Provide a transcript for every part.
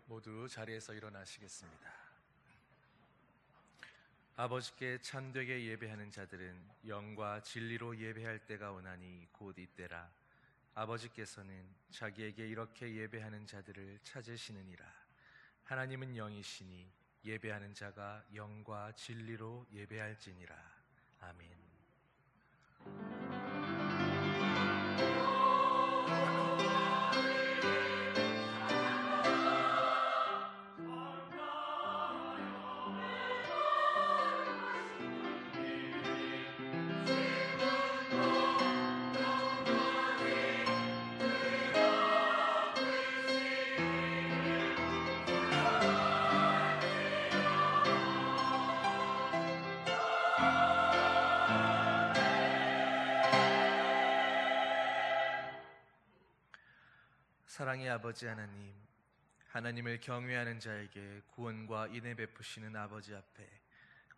모두 자리에서 일어나시겠습니다. 아버지께 참되게 예배하는 자들은 영과 진리로 예배할 때가 오나니 곧 이때라. 아버지께서는 자기에게 이렇게 예배하는 자들을 찾으시느니라. 하나님은 영이시니 예배하는 자가 영과 진리로 예배할지니라. 아멘. 사랑의 아버지 하나님, 하나님을 경외하는 자에게 구원과 인애 베푸시는 아버지 앞에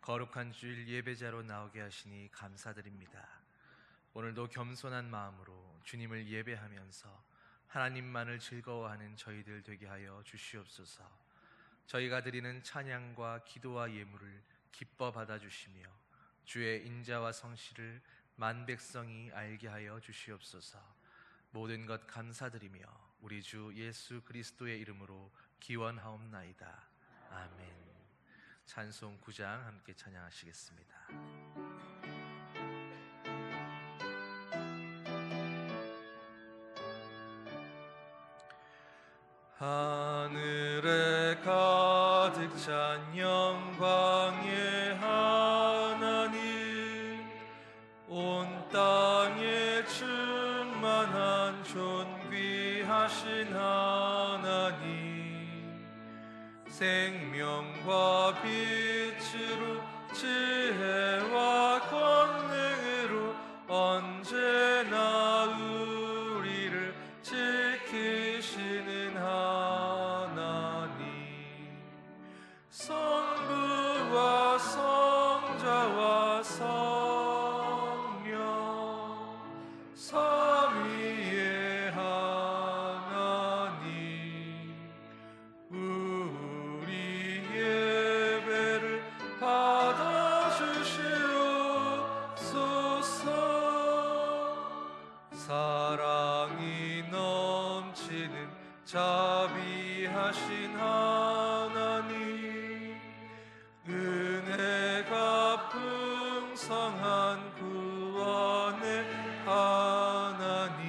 거룩한 주일 예배자로 나오게 하시니 감사드립니다. 오늘도 겸손한 마음으로 주님을 예배하면서 하나님만을 즐거워하는 저희들 되게 하여 주시옵소서. 저희가 드리는 찬양과 기도와 예물을 기뻐 받아주시며 주의 인자와 성실을 만백성이 알게 하여 주시옵소서. 모든 것 감사드리며 우리 주 예수 그리스도의 이름으로 기원하옵나이다. 아멘. 찬송 9장 함께 찬양하시겠습니다. 하늘에 가득 찬 영광의 하나님, 온 땅에 충만한 존귀하신 하나님, 생명과 빛으로 지혜와 권능으로 언제나 우리를 지키시는 하나님, 성부와 성자와 성령 삼위의 하나님, 우리 예배를 받아주시옵소서. 사랑이 넘치는 자비하신 하나님, 은혜가 풍성한 구원의 하나님,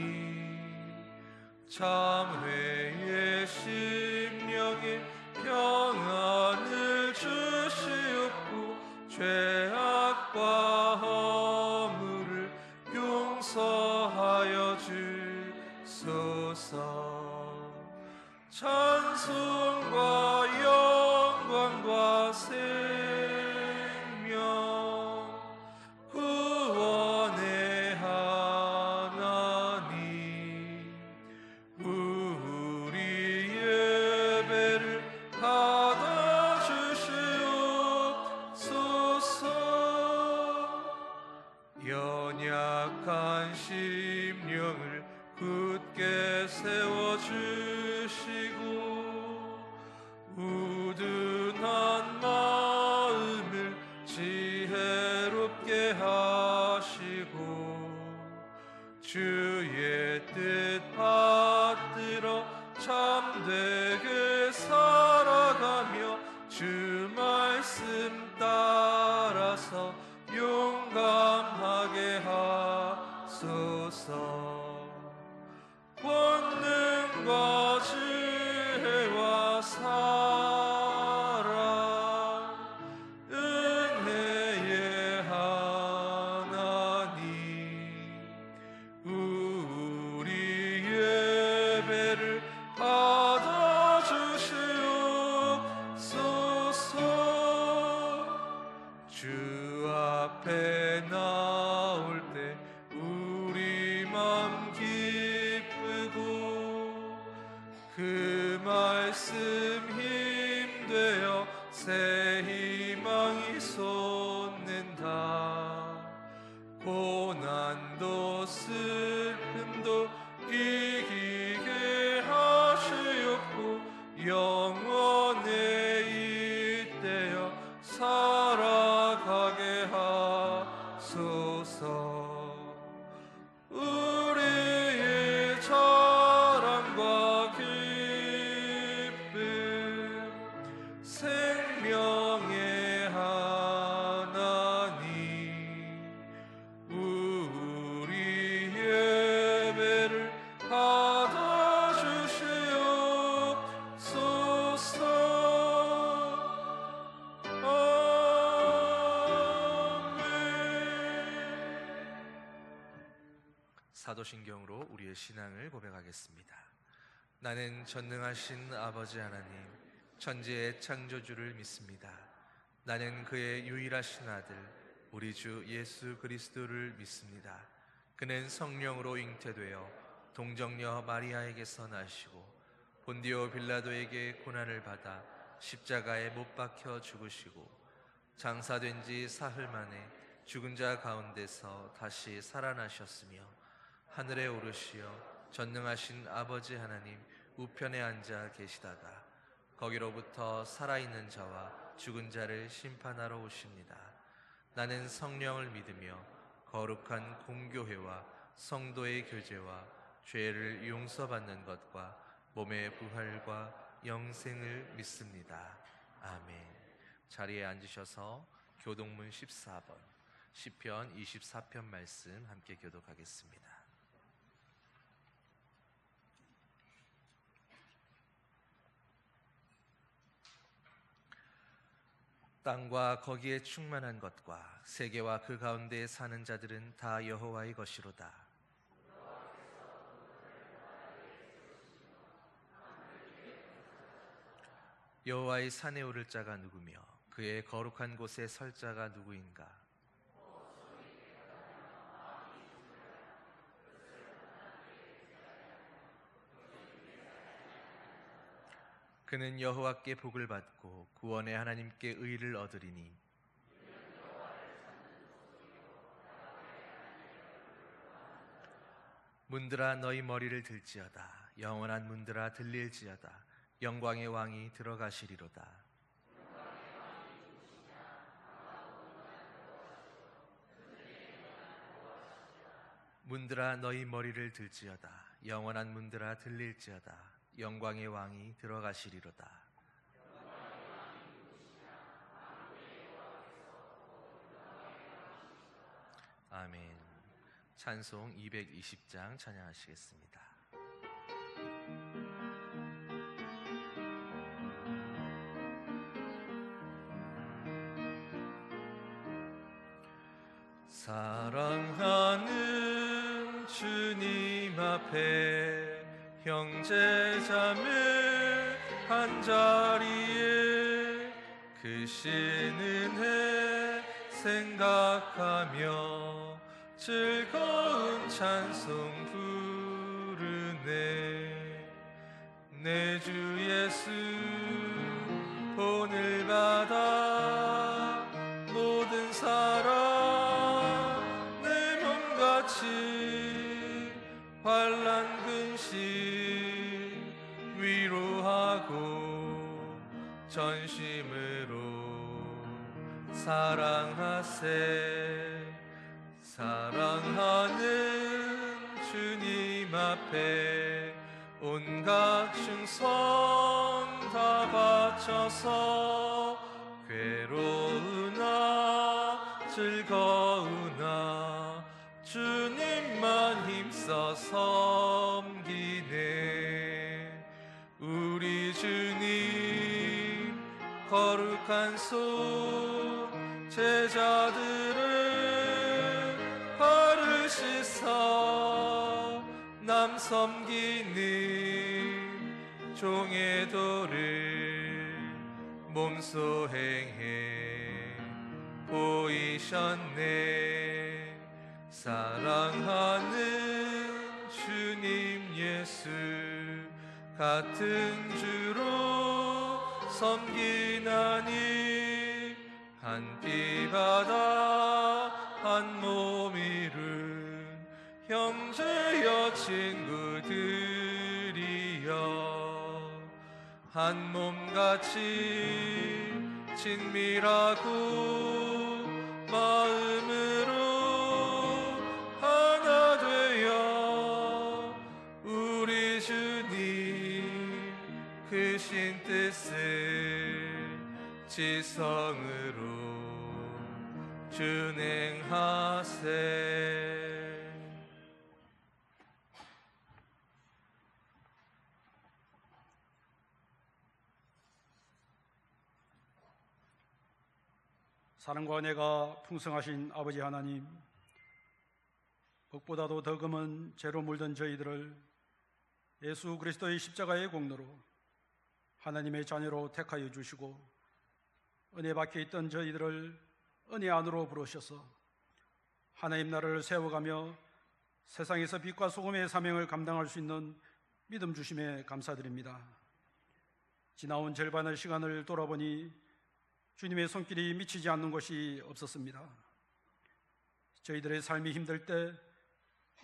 참회의 심령에 평안을 주시옵고 죄악과 허물을 용서하여 주소서. 찬송과 영광과 생명 구원의 하나님, 우리 예배를 받아주시옵소서. 연약한 심령을 굳게 세워주시고 우둔한 마음을 지혜롭게 하시고 주의 뜻 받들어 참되게 살아가며 주 말씀 따라서 용감하게 하소서. 권능과 지혜와 사랑, 은혜의 하나님, 우리 예배를 받아주시옵소서. 주 앞에 나올 때 우리 맘 기쁘고 그 말씀 힘되어 새 희망이 솟는다. 고난도 슬픔도 이기게 하시옵고 영원에 잇대어 살아가게 하소서. 우리의 자랑과 기쁨 생명의 하나님, 우리 예배를 받아주시옵소서. 사도신경으로 우리의 신앙을 고백하겠습니다. 나는 전능하신 아버지 하나님, 천지의 창조주를 믿습니다. 나는 그의 유일하신 아들, 우리 주 예수 그리스도를 믿습니다. 그는 성령으로 잉태되어 동정녀 마리아에게서 나시고 본디오 빌라도에게 고난을 받아 십자가에 못 박혀 죽으시고 장사된 지 사흘 만에 죽은 자 가운데서 다시 살아나셨으며 하늘에 오르시어 전능하신 아버지 하나님 우편에 앉아 계시다가 거기로부터 살아있는 자와 죽은 자를 심판하러 오십니다. 나는 성령을 믿으며 거룩한 공교회와 성도의 교제와 죄를 용서받는 것과 몸의 부활과 영생을 믿습니다. 아멘. 자리에 앉으셔서 교동문 14번 시편 24편 말씀 함께 교독하겠습니다. 땅과 거기에 충만한 것과 세계와 그 가운데에 사는 자들은 다 여호와의 것이로다. 여호와의 산에 오를 자가 누구며 그의 거룩한 곳에 설 자가 누구인가? 그는 여호와께 복을 받고 구원의 하나님께 의를 얻으리니 문들아 너희 머리를 들지어다. 영원한 문들아 들릴지어다. 영광의 왕이 들어가시리로다. 문들아 너희 머리를 들지어다. 영원한 문들아 들릴지어다. 영광의 왕이 들어가시리로다. 아멘. 찬송 220장 찬양하시겠습니다. 사랑하는 주님 앞에 형제자매 한자리에 크신 은혜 생각하며 즐거운 찬송 부르네. 내 주 예수 본을 받아 모든 사람 내 몸같이 환난 근심 위로하고 전심으로 사랑하세. 사랑하는 주님 앞에 온갖 충성 다 바쳐서 괴로우나 즐거우나 주님만 힘써 섬기네. 우리 주님 거룩한 손 제자들을 발을 씻어 남 섬기는 종의 도를 몸소 행해 보이셨네. 사랑하는 주님 예수 같은 주로 섬기나니 한 피 바다 한 몸 이룬 형제여 친구들이여 한 몸같이 친밀하고 마음으로 하나 되어 우리 주님 크신 뜻을 지성으로 준행하세. 사랑과 은혜가 풍성하신 아버지 하나님, 복보다도 더 금은 죄로 물든 저희들을 예수 그리스도의 십자가의 공로로 하나님의 자녀로 택하여 주시고 은혜 밖에 있던 저희들을 은혜 안으로 부르셔서 하나님 나라를 세워가며 세상에서 빛과 소금의 사명을 감당할 수 있는 믿음 주심에 감사드립니다. 지나온 절반의 시간을 돌아보니 주님의 손길이 미치지 않는 것이 없었습니다. 저희들의 삶이 힘들 때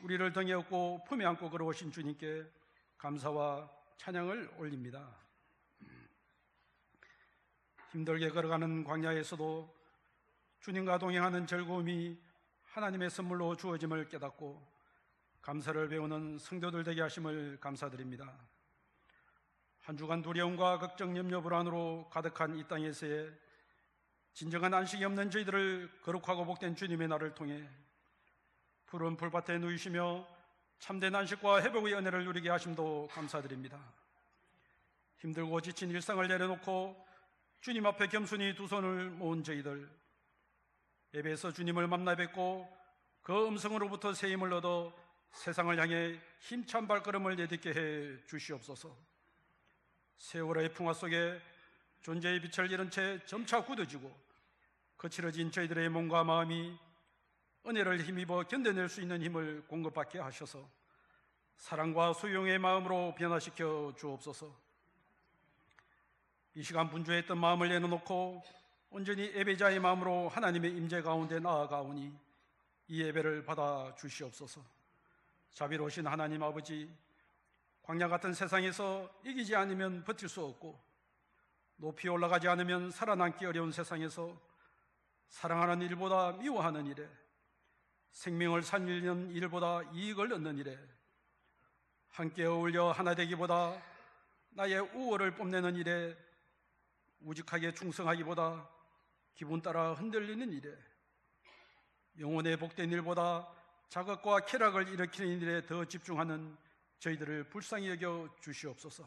우리를 등에 업고 품에 안고 걸어오신 주님께 감사와 찬양을 올립니다. 힘들게 걸어가는 광야에서도 주님과 동행하는 즐거움이 하나님의 선물로 주어짐을 깨닫고 감사를 배우는 성도들 되게 하심을 감사드립니다. 한 주간 두려움과 걱정, 염려, 불안으로 가득한 이 땅에서의 진정한 안식이 없는 저희들을 거룩하고 복된 주님의 날을 통해 푸른 풀밭에 누이시며 참된 안식과 회복의 은혜를 누리게 하심도 감사드립니다. 힘들고 지친 일상을 내려놓고 주님 앞에 겸손히 두 손을 모은 저희들, 예배에서 주님을 만나 뵙고 그 음성으로부터 새 힘을 얻어 세상을 향해 힘찬 발걸음을 내딛게 해 주시옵소서. 세월의 풍화 속에 존재의 빛을 잃은 채 점차 굳어지고 거칠어진 저희들의 몸과 마음이 은혜를 힘입어 견뎌낼 수 있는 힘을 공급받게 하셔서 사랑과 수용의 마음으로 변화시켜 주옵소서. 이 시간 분주했던 마음을 내려놓고 온전히 예배자의 마음으로 하나님의 임재 가운데 나아가오니 이 예배를 받아 주시옵소서. 자비로우신 하나님 아버지, 광야 같은 세상에서 이기지 않으면 버틸 수 없고 높이 올라가지 않으면 살아남기 어려운 세상에서 사랑하는 일보다 미워하는 일에, 생명을 살리는 일보다 이익을 얻는 일에, 함께 어울려 하나 되기보다 나의 우월을 뽐내는 일에, 우직하게 충성하기보다 기분 따라 흔들리는 일에, 영혼의 복된 일보다 자극과 쾌락을 일으키는 일에 더 집중하는 저희들을 불쌍히 여겨 주시옵소서.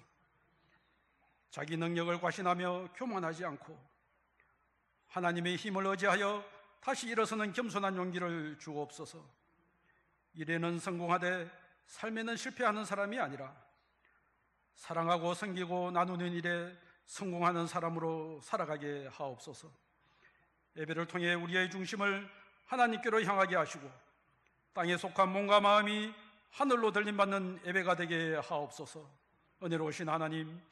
자기 능력을 과신하며 교만하지 않고 하나님의 힘을 의지하여 다시 일어서는 겸손한 용기를 주옵소서. 일에는 성공하되 삶에는 실패하는 사람이 아니라 사랑하고 섬기고 나누는 일에 성공하는 사람으로 살아가게 하옵소서. 예배를 통해 우리의 중심을 하나님께로 향하게 하시고 땅에 속한 몸과 마음이 하늘로 들림받는 예배가 되게 하옵소서. 은혜로우신 하나님,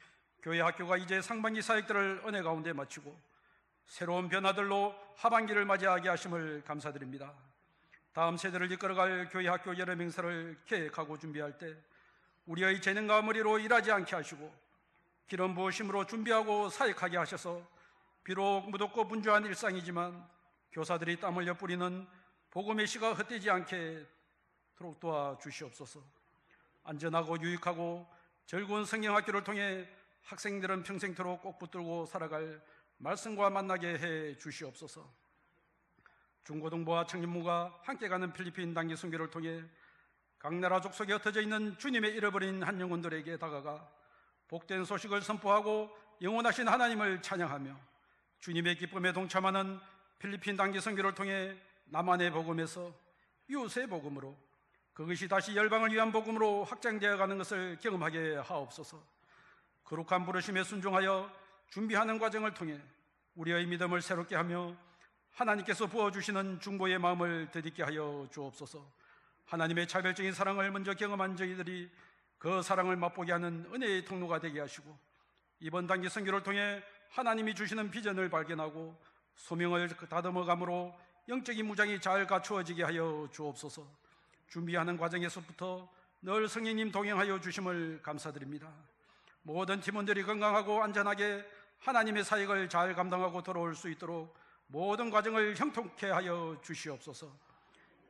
교회 학교가 이제 상반기 사역들을 은혜 가운데 마치고 새로운 변화들로 하반기를 맞이하게 하심을 감사드립니다. 다음 세대를 이끌어갈 교회 학교 여름 행사를 계획하고 준비할 때 우리의 재능과 머리로 일하지 않게 하시고 기름 부으심으로 준비하고 사역하게 하셔서 비록 무덥고 분주한 일상이지만 교사들이 땀 흘려 뿌리는 복음의 씨가 헛되지 않게 도와주시옵소서. 안전하고 유익하고 즐거운 성경학교를 통해 학생들은 평생토록 꼭 붙들고 살아갈 말씀과 만나게 해 주시옵소서. 중고등부와 청년부가 함께 가는 필리핀 단기 선교를 통해 각 나라 족속에 흩어져 있는 주님의 잃어버린 한 영혼들에게 다가가 복된 소식을 선포하고 영원하신 하나님을 찬양하며 주님의 기쁨에 동참하는 필리핀 단기 선교를 통해 남한의 복음에서 이웃의 복음으로 그것이 다시 열방을 위한 복음으로 확장되어 가는 것을 경험하게 하옵소서. 거룩한 부르심에 순종하여 준비하는 과정을 통해 우리의 믿음을 새롭게 하며 하나님께서 부어주시는 중보의 마음을 되찾게 하여 주옵소서. 하나님의 차별적인 사랑을 먼저 경험한 저희들이 그 사랑을 맛보게 하는 은혜의 통로가 되게 하시고 이번 단기 선교를 통해 하나님이 주시는 비전을 발견하고 소명을 다듬어감으로 영적인 무장이 잘 갖추어지게 하여 주옵소서. 준비하는 과정에서부터 늘 성령님 동행하여 주심을 감사드립니다. 모든 팀원들이 건강하고 안전하게 하나님의 사역을 잘 감당하고 돌아올 수 있도록 모든 과정을 형통케 하여 주시옵소서.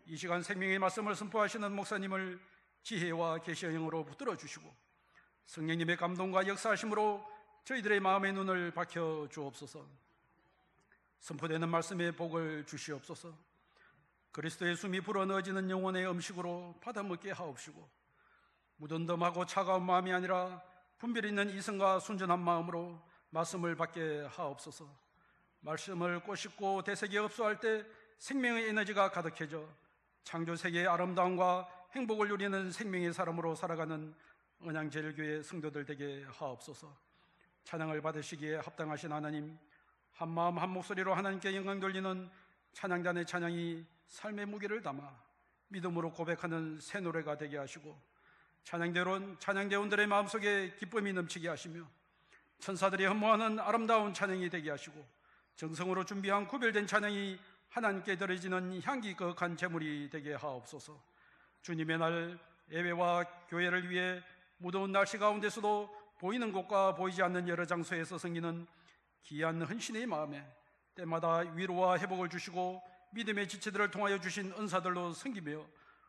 이 시간 생명의 말씀을 선포하시는 목사님을 지혜와 계시의 영으로 붙들어 주시고 성령님의 감동과 역사하심으로 저희들의 마음의 눈을 밝혀 주옵소서. 선포되는 말씀의 복을 주시옵소서. 그리스도의 숨이 불어넣어지는 영혼의 음식으로 받아먹게 하옵시고 무덤덤하고 차가운 마음이 아니라 분별 있는 이성과 순전한 마음으로 말씀을 받게 하옵소서. 말씀을 꼬씹고 되새겨 흡수할 때 생명의 에너지가 가득해져 창조세계의 아름다움과 행복을 누리는 생명의 사람으로 살아가는 언양제일교회 성도들 되게 하옵소서. 찬양을 받으시기에 합당하신 하나님, 한 마음 한 목소리로 하나님께 영광 돌리는 찬양단의 찬양이 삶의 무게를 담아 믿음으로 고백하는 새 노래가 되게 하시고 찬양대원들의 마음속에 기쁨이 넘치게 하시며 천사들이 흠모하는 아름다운 찬양이 되게 하시고 정성으로 준비한 구별된 찬양이 하나님께 드려지는 향기 거룩한 제물이 되게 하옵소서. 주님의 날 예배와 교회를 위해 무더운 날씨 가운데서도 보이는 곳과 보이지 않는 여러 장소에서 섬기는 귀한 헌신의 마음에 때마다 위로와 회복을 주시고 믿음의 지체들을 통하여 주신 은사들로 섬기며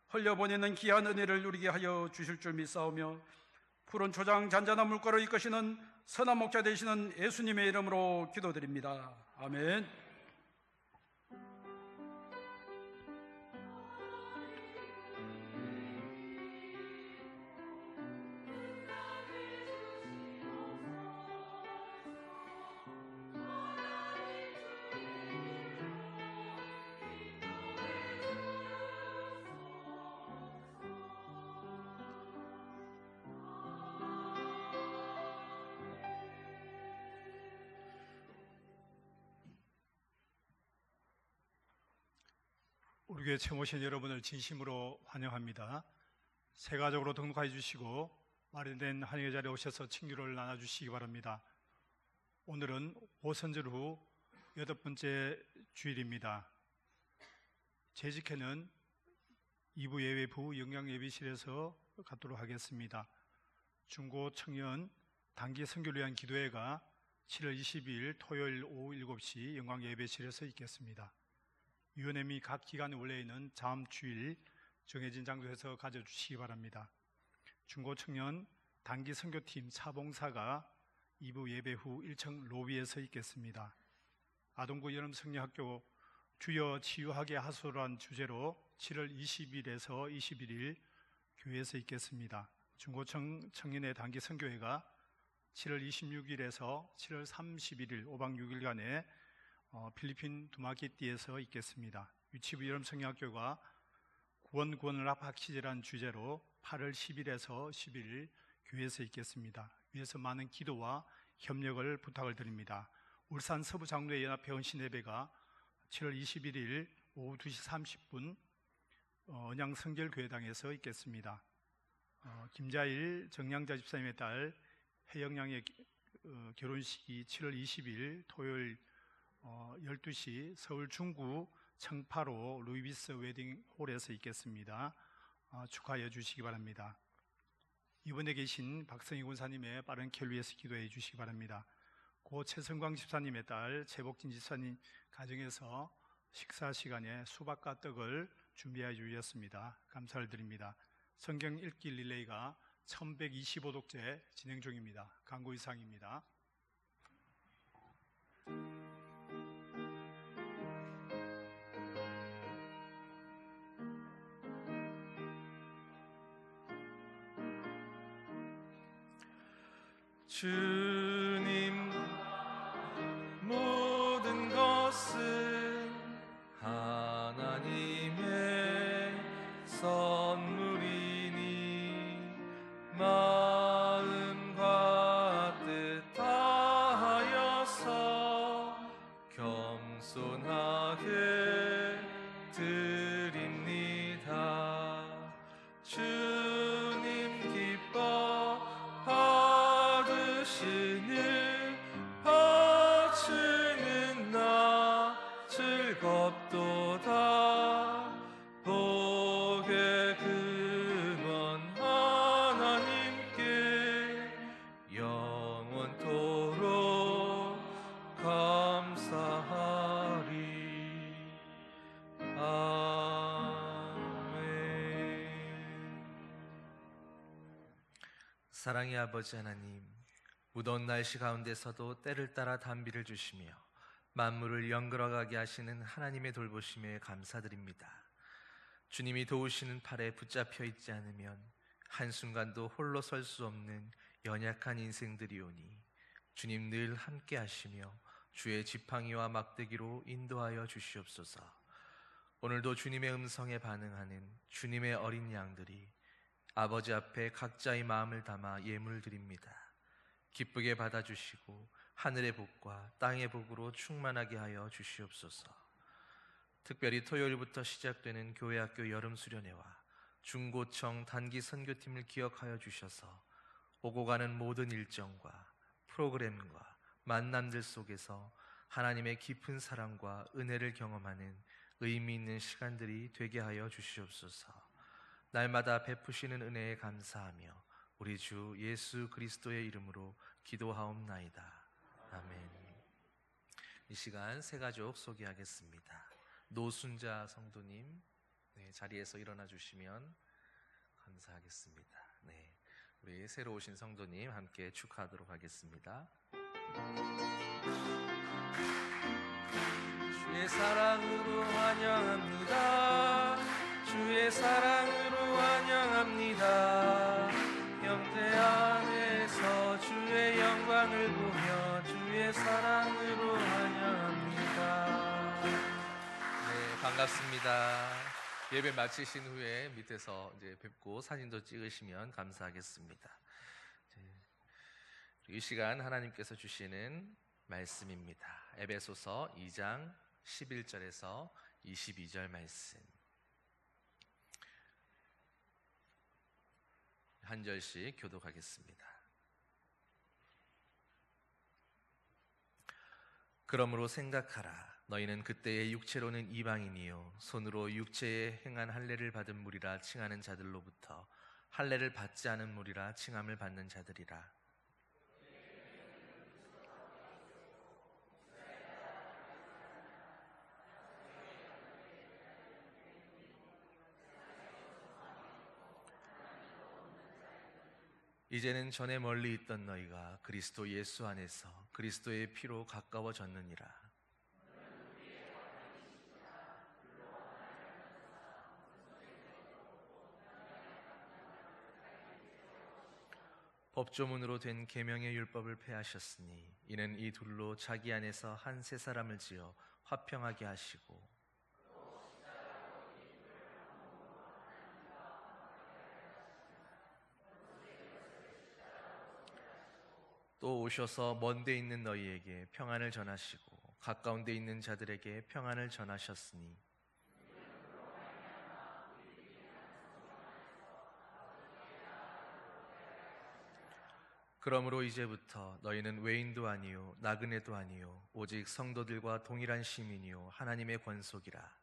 흘려보내는 귀한 은혜를 누리게 하여 주실 줄 믿사오며 푸른 초장 잔잔한 물가로 이끄시는 선한 목자 되시는 예수님의 이름으로 기도드립니다. 아멘. 우리 교회 처음 오신 여러분을 진심으로 환영합니다. 새 가족으로 등록해 주시고 마련된 환영의 자리에 오셔서 친교를 나눠주시기 바랍니다. 오늘은 오선절 후 8번째 주일입니다. 재직회는 2부 예배부 영양예비실에서 갖도록 하겠습니다. 중고 청년 단기 선교를 위한 기도회가 7월 22일 토요일 오후 7시 영광예배실에서 있겠습니다. 위원회 및 각 기관 원래에는 다음 주일 정해진 장소에서 가져주시기 바랍니다. 중고청년 단기 선교팀 차봉사가 2부 예배 후 1층 로비에서 있겠습니다. 아동구 여름성리학교 주여 치유하게 하소란 주제로 7월 20일에서 21일 교회에서 있겠습니다. 중고청년의 단기 선교회가 7월 26일에서 7월 31일 5박 6일간의 필리핀 두마키띠에서 있겠습니다. 위치부 여름성리학교가 구원을 합학시제란 주제로 8월 10일에서 11일 교회에서 있겠습니다. 위에서 많은 기도와 협력을 부탁을 드립니다. 울산 서부장로회 연합회 헌신예배가 7월 21일 오후 2시 30분 언양성결교회당에서 있겠습니다. 김자일 정량자 집사님의 딸 해영양의 결혼식이 7월 20일 토요일 12시 서울 중구 청파로 루이비스 웨딩홀에서 있겠습니다. 축하해 주시기 바랍니다. 이번에 계신 박성희 군사님의 빠른 쾌를 위해서 기도해 주시기 바랍니다. 고 최성광 집사님의 딸 최복진 집사님 가정에서 식사 시간에 수박과 떡을 준비해 주셨습니다. 감사를 드립니다. 성경 읽기 릴레이가 1125독째 진행 중입니다. 광고 이상입니다. 주님 모든 것은 하나님의 선물이니 마음과 뜻 다하여서 겸손하게 드립니다. 주님 기뻐 받으시는 사랑의 아버지 하나님, 무더운 날씨 가운데서도 때를 따라 단비를 주시며 만물을 연걸어가게 하시는 하나님의 돌보심에 감사드립니다. 주님이 도우시는 팔에 붙잡혀 있지 않으면 한순간도 홀로 설 수 없는 연약한 인생들이오니 주님 늘 함께 하시며 주의 지팡이와 막대기로 인도하여 주시옵소서. 오늘도 주님의 음성에 반응하는 주님의 어린 양들이 아버지 앞에 각자의 마음을 담아 예물 드립니다. 기쁘게 받아주시고 하늘의 복과 땅의 복으로 충만하게 하여 주시옵소서. 특별히 토요일부터 시작되는 교회학교 여름수련회와 중고청 단기 선교팀을 기억하여 주셔서 오고 가는 모든 일정과 프로그램과 만남들 속에서 하나님의 깊은 사랑과 은혜를 경험하는 의미 있는 시간들이 되게 하여 주시옵소서. 날마다 베푸시는 은혜에 감사하며 우리 주 예수 그리스도의 이름으로 기도하옵나이다. 아멘. 이 시간 새 가족 소개하겠습니다. 노순자 성도님, 자리에서 일어나 주시면 감사하겠습니다. 우리 새로 오신 성도님 함께 축하하도록 하겠습니다. 주의 사랑으로 환영합니다. 주의 사랑으로 환영합니다. 형제 안에서 주의 영광을 보며 주의 사랑으로 환영합니다. 반갑습니다. 예배 마치신 후에 밑에서 이제 뵙고 사진도 찍으시면 감사하겠습니다. 이 시간 하나님께서 주시는 말씀입니다. 에베소서 2장 11절에서 22절 말씀. 한 절씩 교독하겠습니다. 그러므로 생각하라. 너희는 그때의 육체로는 이방인이요 손으로 육체에 행한 할례를 받은 무리라 칭하는 자들로부터 할례를 받지 않은 무리라 칭함을 받는 자들이라. 이제는 전에 멀리 있던 너희가 그리스도 예수 안에서 그리스도의 피로 가까워졌느니라. 법조문으로 된 계명의 율법을 폐하셨으니 이는 이 둘로 자기 안에서 한 세 사람을 지어 화평하게 하시고 또 오셔서 먼 데 있는 너희에게 평안을 전하시고 가까운 데 있는 자들에게 평안을 전하셨으니 그러므로 이제부터 너희는 외인도 아니요 나그네도 아니요 오직 성도들과 동일한 시민이요 하나님의 권속이라.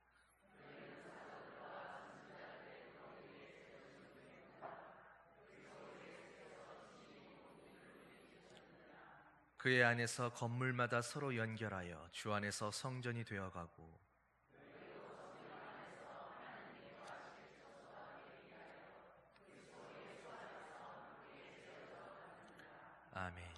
그의 안에서 건물마다 서로 연결하여 주 안에서 성전이 되어가고 아멘.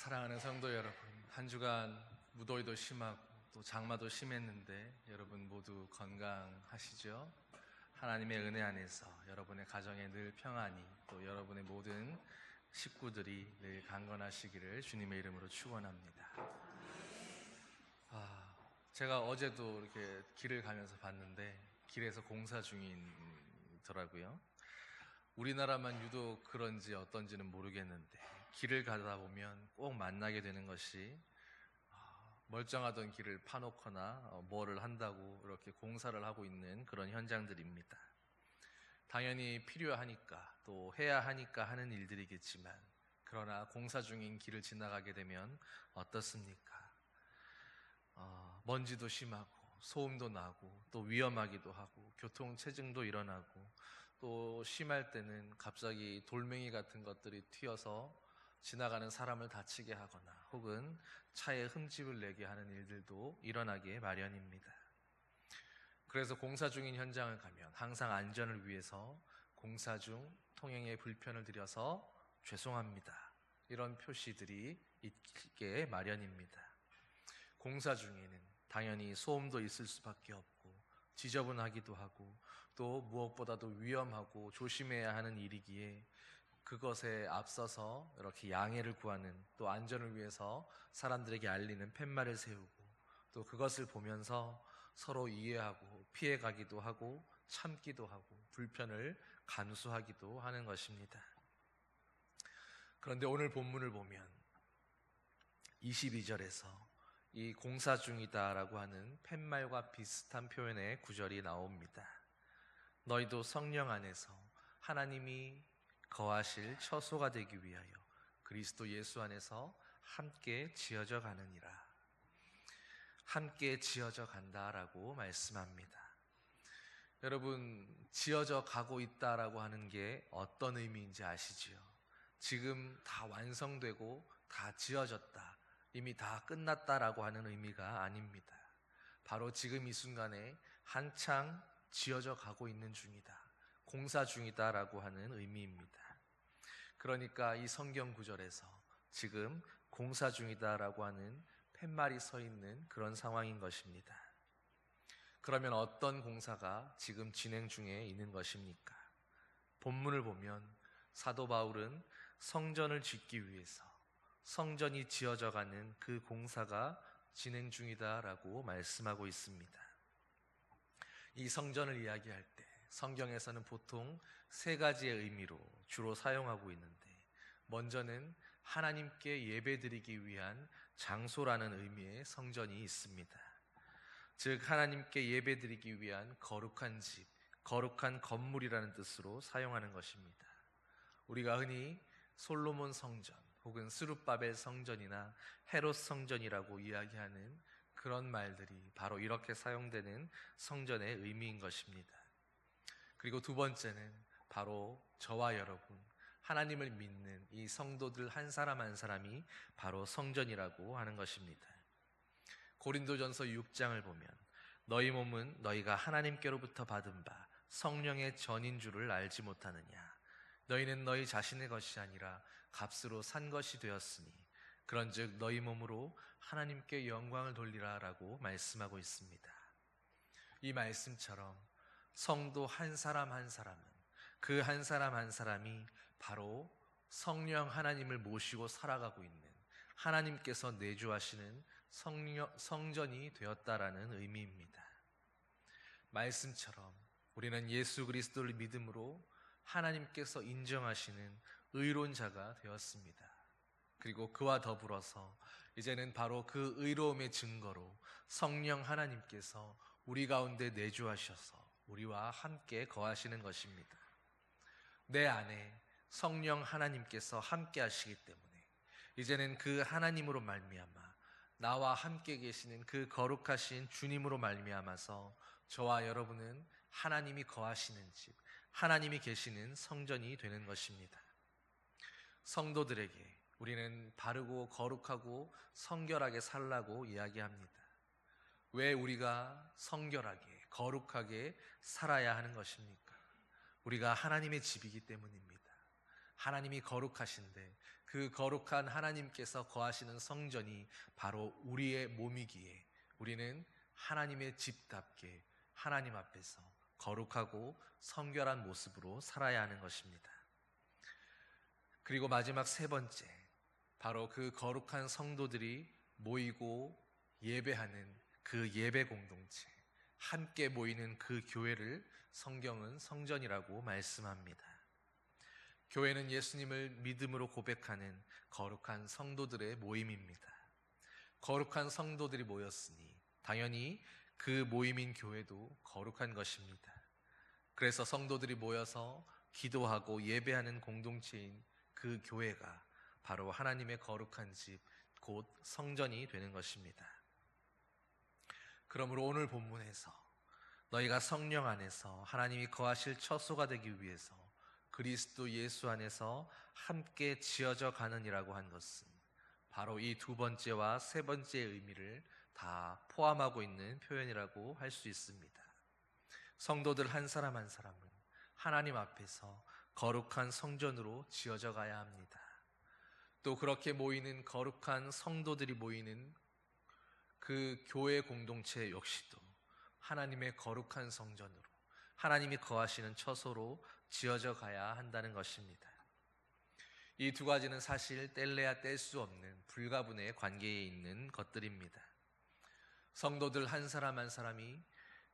사랑하는 성도 여러분, 한 주간 무더위도 심하고 또 장마도 심했는데 여러분 모두 건강하시죠? 하나님의 은혜 안에서 여러분의 가정에 늘 평안히, 또 여러분의 모든 식구들이 늘 강건하시기를 주님의 이름으로 축원합니다. 제가 어제도 이렇게 길을 가면서 봤는데 길에서 공사 중이더라고요. 우리나라만 유독 그런지 어떤지는 모르겠는데 길을 가다 보면 꼭 만나게 되는 것이 멀쩡하던 길을 파놓거나 뭐를 한다고 이렇게 공사를 하고 있는 그런 현장들입니다. 당연히 필요하니까 또 해야 하니까 하는 일들이겠지만, 그러나 공사 중인 길을 지나가게 되면 어떻습니까? 먼지도 심하고 소음도 나고 또 위험하기도 하고 교통체증도 일어나고, 또 심할 때는 갑자기 돌멩이 같은 것들이 튀어서 지나가는 사람을 다치게 하거나 혹은 차에 흠집을 내게 하는 일들도 일어나기에 마련입니다. 그래서 공사 중인 현장을 가면 항상 안전을 위해서 공사 중 통행에 불편을 드려서 죄송합니다, 이런 표시들이 있게 마련입니다. 공사 중에는 당연히 소음도 있을 수밖에 없고 지저분하기도 하고 또 무엇보다도 위험하고 조심해야 하는 일이기에 그것에 앞서서 이렇게 양해를 구하는, 또 안전을 위해서 사람들에게 알리는 팻말을 세우고, 또 그것을 보면서 서로 이해하고 피해가기도 하고 참기도 하고 불편을 감수하기도 하는 것입니다. 그런데 오늘 본문을 보면 22절에서 이 공사 중이다라고 하는 팻말과 비슷한 표현의 구절이 나옵니다. 너희도 성령 안에서 하나님이 거하실 처소가 되기 위하여 그리스도 예수 안에서 함께 지어져 가느니라. 함께 지어져 간다라고 말씀합니다. 여러분, 지어져 가고 있다라고 하는 게 어떤 의미인지 아시지요? 지금 다 완성되고 다 지어졌다, 이미 다 끝났다라고 하는 의미가 아닙니다. 바로 지금 이 순간에 한창 지어져 가고 있는 중이다, 공사 중이다라고 하는 의미입니다. 그러니까 이 성경 구절에서 지금 공사 중이다라고 하는 팻말이 서 있는 그런 상황인 것입니다. 그러면 어떤 공사가 지금 진행 중에 있는 것입니까? 본문을 보면 사도 바울은 성전을 짓기 위해서 성전이 지어져 가는 그 공사가 진행 중이다라고 말씀하고 있습니다. 이 성전을 이야기할 때 성경에서는 보통 세 가지의 의미로 주로 사용하고 있는데, 먼저는 하나님께 예배드리기 위한 장소라는 의미의 성전이 있습니다. 즉 하나님께 예배드리기 위한 거룩한 집, 거룩한 건물이라는 뜻으로 사용하는 것입니다. 우리가 흔히 솔로몬 성전 혹은 스룹바벨 성전이나 헤롯 성전이라고 이야기하는 그런 말들이 바로 이렇게 사용되는 성전의 의미인 것입니다. 그리고 두 번째는 바로 저와 여러분, 하나님을 믿는 이 성도들 한 사람 한 사람이 바로 성전이라고 하는 것입니다. 고린도전서 6장을 보면 너희 몸은 너희가 하나님께로부터 받은 바 성령의 전인 줄을 알지 못하느냐. 너희는 너희 자신의 것이 아니라 값으로 산 것이 되었으니 그런즉 너희 몸으로 하나님께 영광을 돌리라 라고 말씀하고 있습니다. 이 말씀처럼 성도 한 사람 한 사람은, 그 한 사람 한 사람이 바로 성령 하나님을 모시고 살아가고 있는, 하나님께서 내주하시는 성전이 되었다라는 의미입니다. 말씀처럼 우리는 예수 그리스도를 믿음으로 하나님께서 인정하시는 의로운자가 되었습니다. 그리고 그와 더불어서 이제는 바로 그 의로움의 증거로 성령 하나님께서 우리 가운데 내주하셔서 우리와 함께 거하시는 것입니다. 내 안에 성령 하나님께서 함께 하시기 때문에 이제는 그 하나님으로 말미암아 나와 함께 계시는 그 거룩하신 주님으로 말미암아서 저와 여러분은 하나님이 거하시는 집, 하나님이 계시는 성전이 되는 것입니다. 성도들에게 우리는 바르고 거룩하고 성결하게 살라고 이야기합니다. 왜 우리가 성결하게 거룩하게 살아야 하는 것입니까? 우리가 하나님의 집이기 때문입니다. 하나님이 거룩하신데 그 거룩한 하나님께서 거하시는 성전이 바로 우리의 몸이기에 우리는 하나님의 집답게 하나님 앞에서 거룩하고 성결한 모습으로 살아야 하는 것입니다. 그리고 마지막 세 번째, 바로 그 거룩한 성도들이 모이고 예배하는 그 예배 공동체, 함께 모이는 그 교회를 성경은 성전이라고 말씀합니다. 교회는 예수님을 믿음으로 고백하는 거룩한 성도들의 모임입니다. 거룩한 성도들이 모였으니 당연히 그 모임인 교회도 거룩한 것입니다. 그래서 성도들이 모여서 기도하고 예배하는 공동체인 그 교회가 바로 하나님의 거룩한 집, 곧 성전이 되는 것입니다. 그러므로 오늘 본문에서 너희가 성령 안에서 하나님이 거하실 처소가 되기 위해서 그리스도 예수 안에서 함께 지어져 가느니라고 한 것은 바로 이 두 번째와 세 번째의 의미를 다 포함하고 있는 표현이라고 할 수 있습니다. 성도들 한 사람 한 사람은 하나님 앞에서 거룩한 성전으로 지어져 가야 합니다. 또 그렇게 모이는 거룩한 성도들이 모이는 그 교회 공동체 역시도 하나님의 거룩한 성전으로 하나님이 거하시는 처소로 지어져 가야 한다는 것입니다. 이 두 가지는 사실 뗄래야 뗄 수 없는 불가분의 관계에 있는 것들입니다. 성도들 한 사람 한 사람이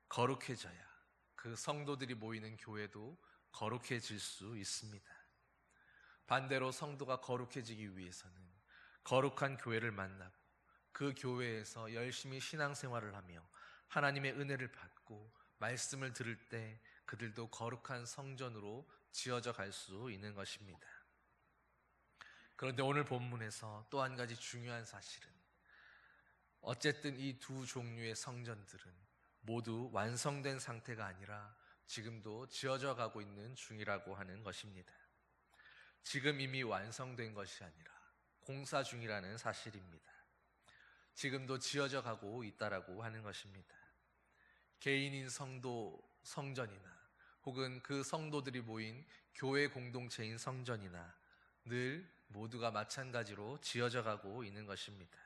거룩해져야 그 성도들이 모이는 교회도 거룩해질 수 있습니다. 반대로 성도가 거룩해지기 위해서는 거룩한 교회를 만나고 그 교회에서 열심히 신앙생활을 하며 하나님의 은혜를 받고 말씀을 들을 때 그들도 거룩한 성전으로 지어져 갈 수 있는 것입니다. 그런데 오늘 본문에서 또 한 가지 중요한 사실은 어쨌든 이 두 종류의 성전들은 모두 완성된 상태가 아니라 지금도 지어져 가고 있는 중이라고 하는 것입니다. 지금 이미 완성된 것이 아니라 공사 중이라는 사실입니다. 지금도 지어져 가고 있다라고 하는 것입니다. 개인인 성도 성전이나 혹은 그 성도들이 모인 교회 공동체인 성전이나 늘 모두가 마찬가지로 지어져 가고 있는 것입니다.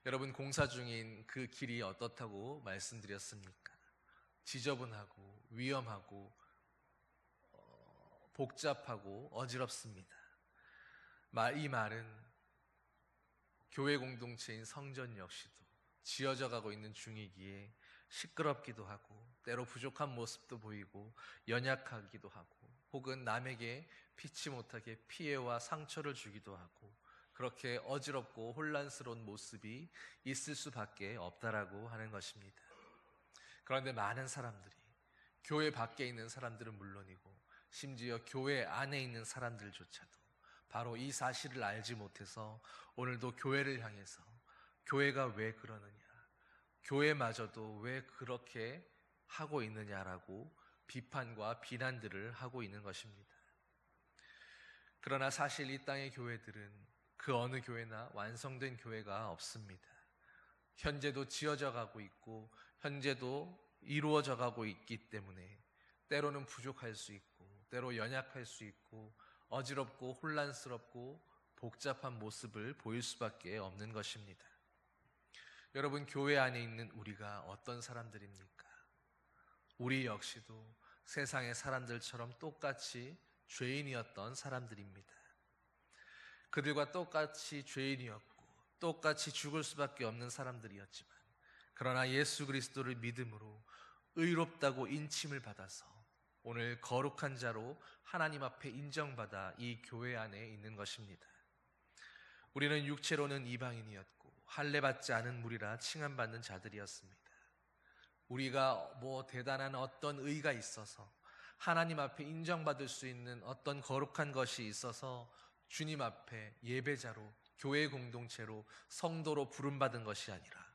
여러분, 공사 중인 그 길이 어떻다고 말씀드렸습니까? 지저분하고 위험하고 복잡하고 어지럽습니다. 이 말은 교회 공동체인 성전 역시도 지어져 가고 있는 중이기에 시끄럽기도 하고 때로 부족한 모습도 보이고 연약하기도 하고 혹은 남에게 피치 못하게 피해와 상처를 주기도 하고 그렇게 어지럽고 혼란스러운 모습이 있을 수밖에 없다라고 하는 것입니다. 그런데 많은 사람들이 교회 밖에 있는 사람들은 물론이고 심지어 교회 안에 있는 사람들조차도 바로 이 사실을 알지 못해서 오늘도 교회를 향해서 교회가 왜 그러느냐, 교회마저도 왜 그렇게 하고 있느냐라고 비판과 비난들을 하고 있는 것입니다. 그러나 사실 이 땅의 교회들은 그 어느 교회나 완성된 교회가 없습니다. 현재도 지어져 가고 있고 현재도 이루어져 가고 있기 때문에 때로는 부족할 수 있고 때로 연약할 수 있고 어지럽고 혼란스럽고 복잡한 모습을 보일 수밖에 없는 것입니다. 여러분, 교회 안에 있는 우리가 어떤 사람들입니까? 우리 역시도 세상의 사람들처럼 똑같이 죄인이었던 사람들입니다. 그들과 똑같이 죄인이었고 똑같이 죽을 수밖에 없는 사람들이었지만 그러나 예수 그리스도를 믿음으로 의롭다고 인침을 받아서 오늘 거룩한 자로 하나님 앞에 인정받아 이 교회 안에 있는 것입니다. 우리는 육체로는 이방인이었고 할례받지 않은 무리라 칭함받는 자들이었습니다. 우리가 대단한 어떤 의가 있어서 하나님 앞에 인정받을 수 있는 어떤 거룩한 것이 있어서 주님 앞에 예배자로 교회 공동체로 성도로 부름받은 것이 아니라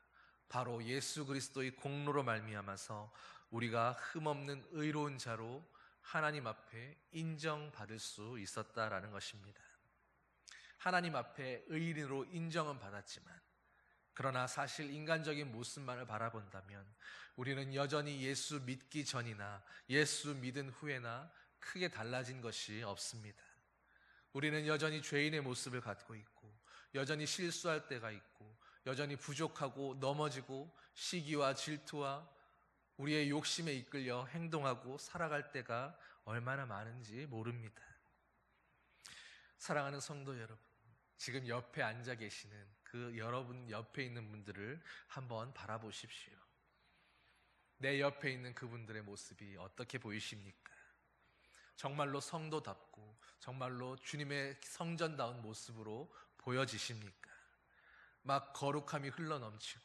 바로 예수 그리스도의 공로로 말미암아서 우리가 흠없는 의로운 자로 하나님 앞에 인정받을 수 있었다라는 것입니다. 하나님 앞에 의인으로 인정은 받았지만 그러나 사실 인간적인 모습만을 바라본다면 우리는 여전히 예수 믿기 전이나 예수 믿은 후에나 크게 달라진 것이 없습니다. 우리는 여전히 죄인의 모습을 갖고 있고, 여전히 실수할 때가 있고, 여전히 부족하고 넘어지고 시기와 질투와 우리의 욕심에 이끌려 행동하고 살아갈 때가 얼마나 많은지 모릅니다. 사랑하는 성도 여러분, 지금 옆에 앉아 계시는 그 여러분 옆에 있는 분들을 한번 바라보십시오. 내 옆에 있는 그분들의 모습이 어떻게 보이십니까? 정말로 성도답고 정말로 주님의 성전다운 모습으로 보여지십니까? 막 거룩함이 흘러넘치고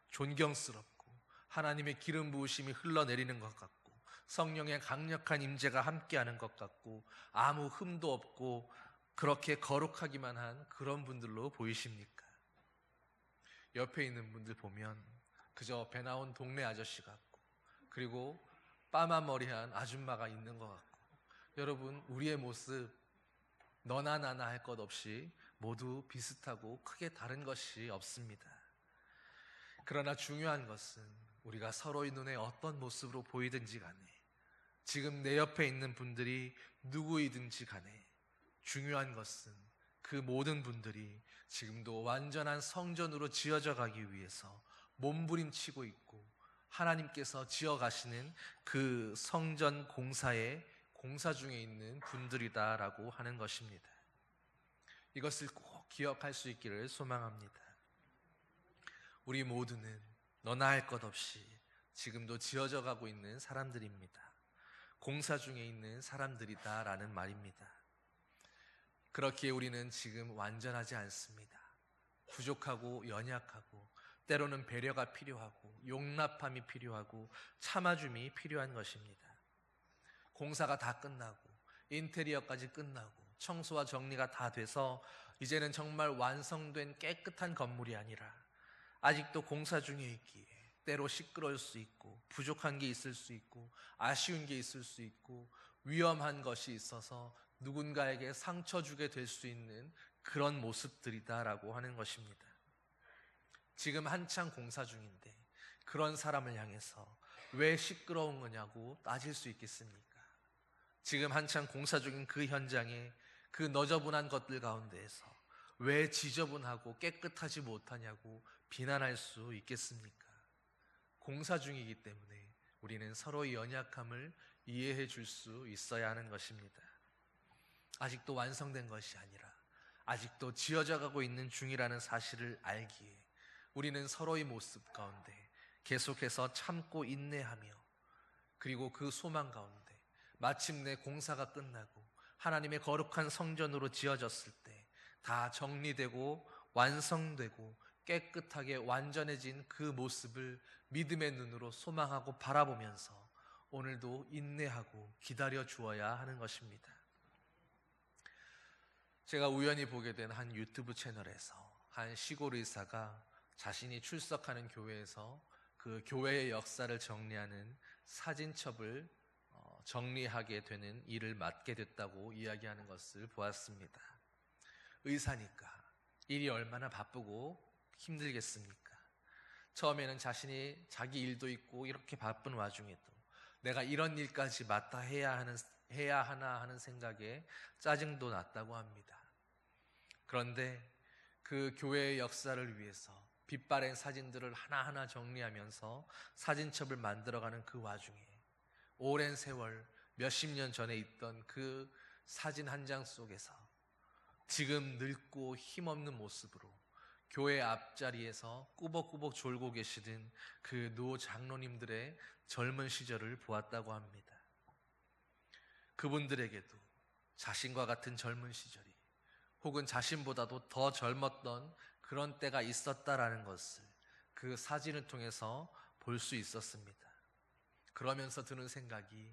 존경스럽고 하나님의 기름 부으심이 흘러내리는 것 같고 성령의 강력한 임재가 함께하는 것 같고 아무 흠도 없고 그렇게 거룩하기만 한 그런 분들로 보이십니까? 옆에 있는 분들 보면 그저 배 나온 동네 아저씨 같고 그리고 빠만 머리한 아줌마가 있는 것 같고, 여러분, 우리의 모습 너나 나나 할 것 없이 모두 비슷하고 크게 다른 것이 없습니다. 그러나 중요한 것은 우리가 서로의 눈에 어떤 모습으로 보이든지 간에, 지금 내 옆에 있는 분들이 누구이든지 간에 중요한 것은 그 모든 분들이 지금도 완전한 성전으로 지어져 가기 위해서 몸부림치고 있고 하나님께서 지어가시는 그 성전 공사의 공사 중에 있는 분들이다라고 하는 것입니다. 이것을 꼭 기억할 수 있기를 소망합니다. 우리 모두는 너나 할 것 없이 지금도 지어져 가고 있는 사람들입니다. 공사 중에 있는 사람들이다라는 말입니다. 그렇기에 우리는 지금 완전하지 않습니다. 부족하고 연약하고 때로는 배려가 필요하고 용납함이 필요하고 참아줌이 필요한 것입니다. 공사가 다 끝나고 인테리어까지 끝나고 청소와 정리가 다 돼서 이제는 정말 완성된 깨끗한 건물이 아니라 아직도 공사 중에 있기에 때로 시끄러울 수 있고 부족한 게 있을 수 있고 아쉬운 게 있을 수 있고 위험한 것이 있어서 누군가에게 상처 주게 될 수 있는 그런 모습들이다라고 하는 것입니다. 지금 한창 공사 중인데 그런 사람을 향해서 왜 시끄러운 거냐고 따질 수 있겠습니까? 지금 한창 공사 중인 그 현장에 그 너저분한 것들 가운데에서 왜 지저분하고 깨끗하지 못하냐고 비난할 수 있겠습니까? 공사 중이기 때문에 우리는 서로의 연약함을 이해해 줄 수 있어야 하는 것입니다. 아직도 완성된 것이 아니라 아직도 지어져 가고 있는 중이라는 사실을 알기에 우리는 서로의 모습 가운데 계속해서 참고 인내하며 그리고 그 소망 가운데 마침내 공사가 끝나고 하나님의 거룩한 성전으로 지어졌을 때 다 정리되고 완성되고 깨끗하게 완전해진 그 모습을 믿음의 눈으로 소망하고 바라보면서 오늘도 인내하고 기다려 주어야 하는 것입니다. 제가 우연히 보게 된 한 유튜브 채널에서 한 시골 의사가 자신이 출석하는 교회에서 그 교회의 역사를 정리하는 사진첩을 정리하게 되는 일을 맡게 됐다고 이야기하는 것을 보았습니다. 의사니까 일이 얼마나 바쁘고 힘들겠습니까? 처음에는 자신이 자기 일도 있고 이렇게 바쁜 와중에도 내가 이런 일까지 맡아 해야 하나 하는 생각에 짜증도 났다고 합니다. 그런데 그 교회의 역사를 위해서 빛바랜 사진들을 하나하나 정리하면서 사진첩을 만들어가는 그 와중에 오랜 세월 몇십 년 전에 있던 그 사진 한 장 속에서 지금 늙고 힘없는 모습으로 교회 앞자리에서 꾸벅꾸벅 졸고 계시던 그 노 장로님들의 젊은 시절을 보았다고 합니다. 그분들에게도 자신과 같은 젊은 시절이 혹은 자신보다도 더 젊었던 그런 때가 있었다라는 것을 그 사진을 통해서 볼 수 있었습니다. 그러면서 드는 생각이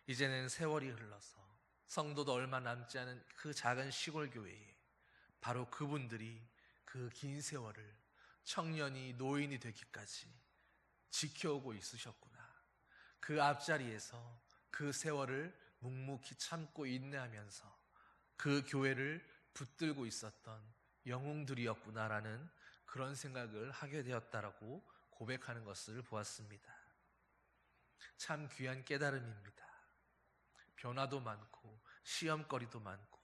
이제는 세월이 흘러서 성도도 얼마 남지 않은 그 작은 시골 교회에 바로 그분들이 그 긴 세월을 청년이 노인이 되기까지 지켜오고 있으셨구나. 그 앞자리에서 그 세월을 묵묵히 참고 인내하면서 그 교회를 붙들고 있었던 영웅들이었구나라는 그런 생각을 하게 되었다라고 고백하는 것을 보았습니다. 참 귀한 깨달음입니다. 변화도 많고 시험거리도 많고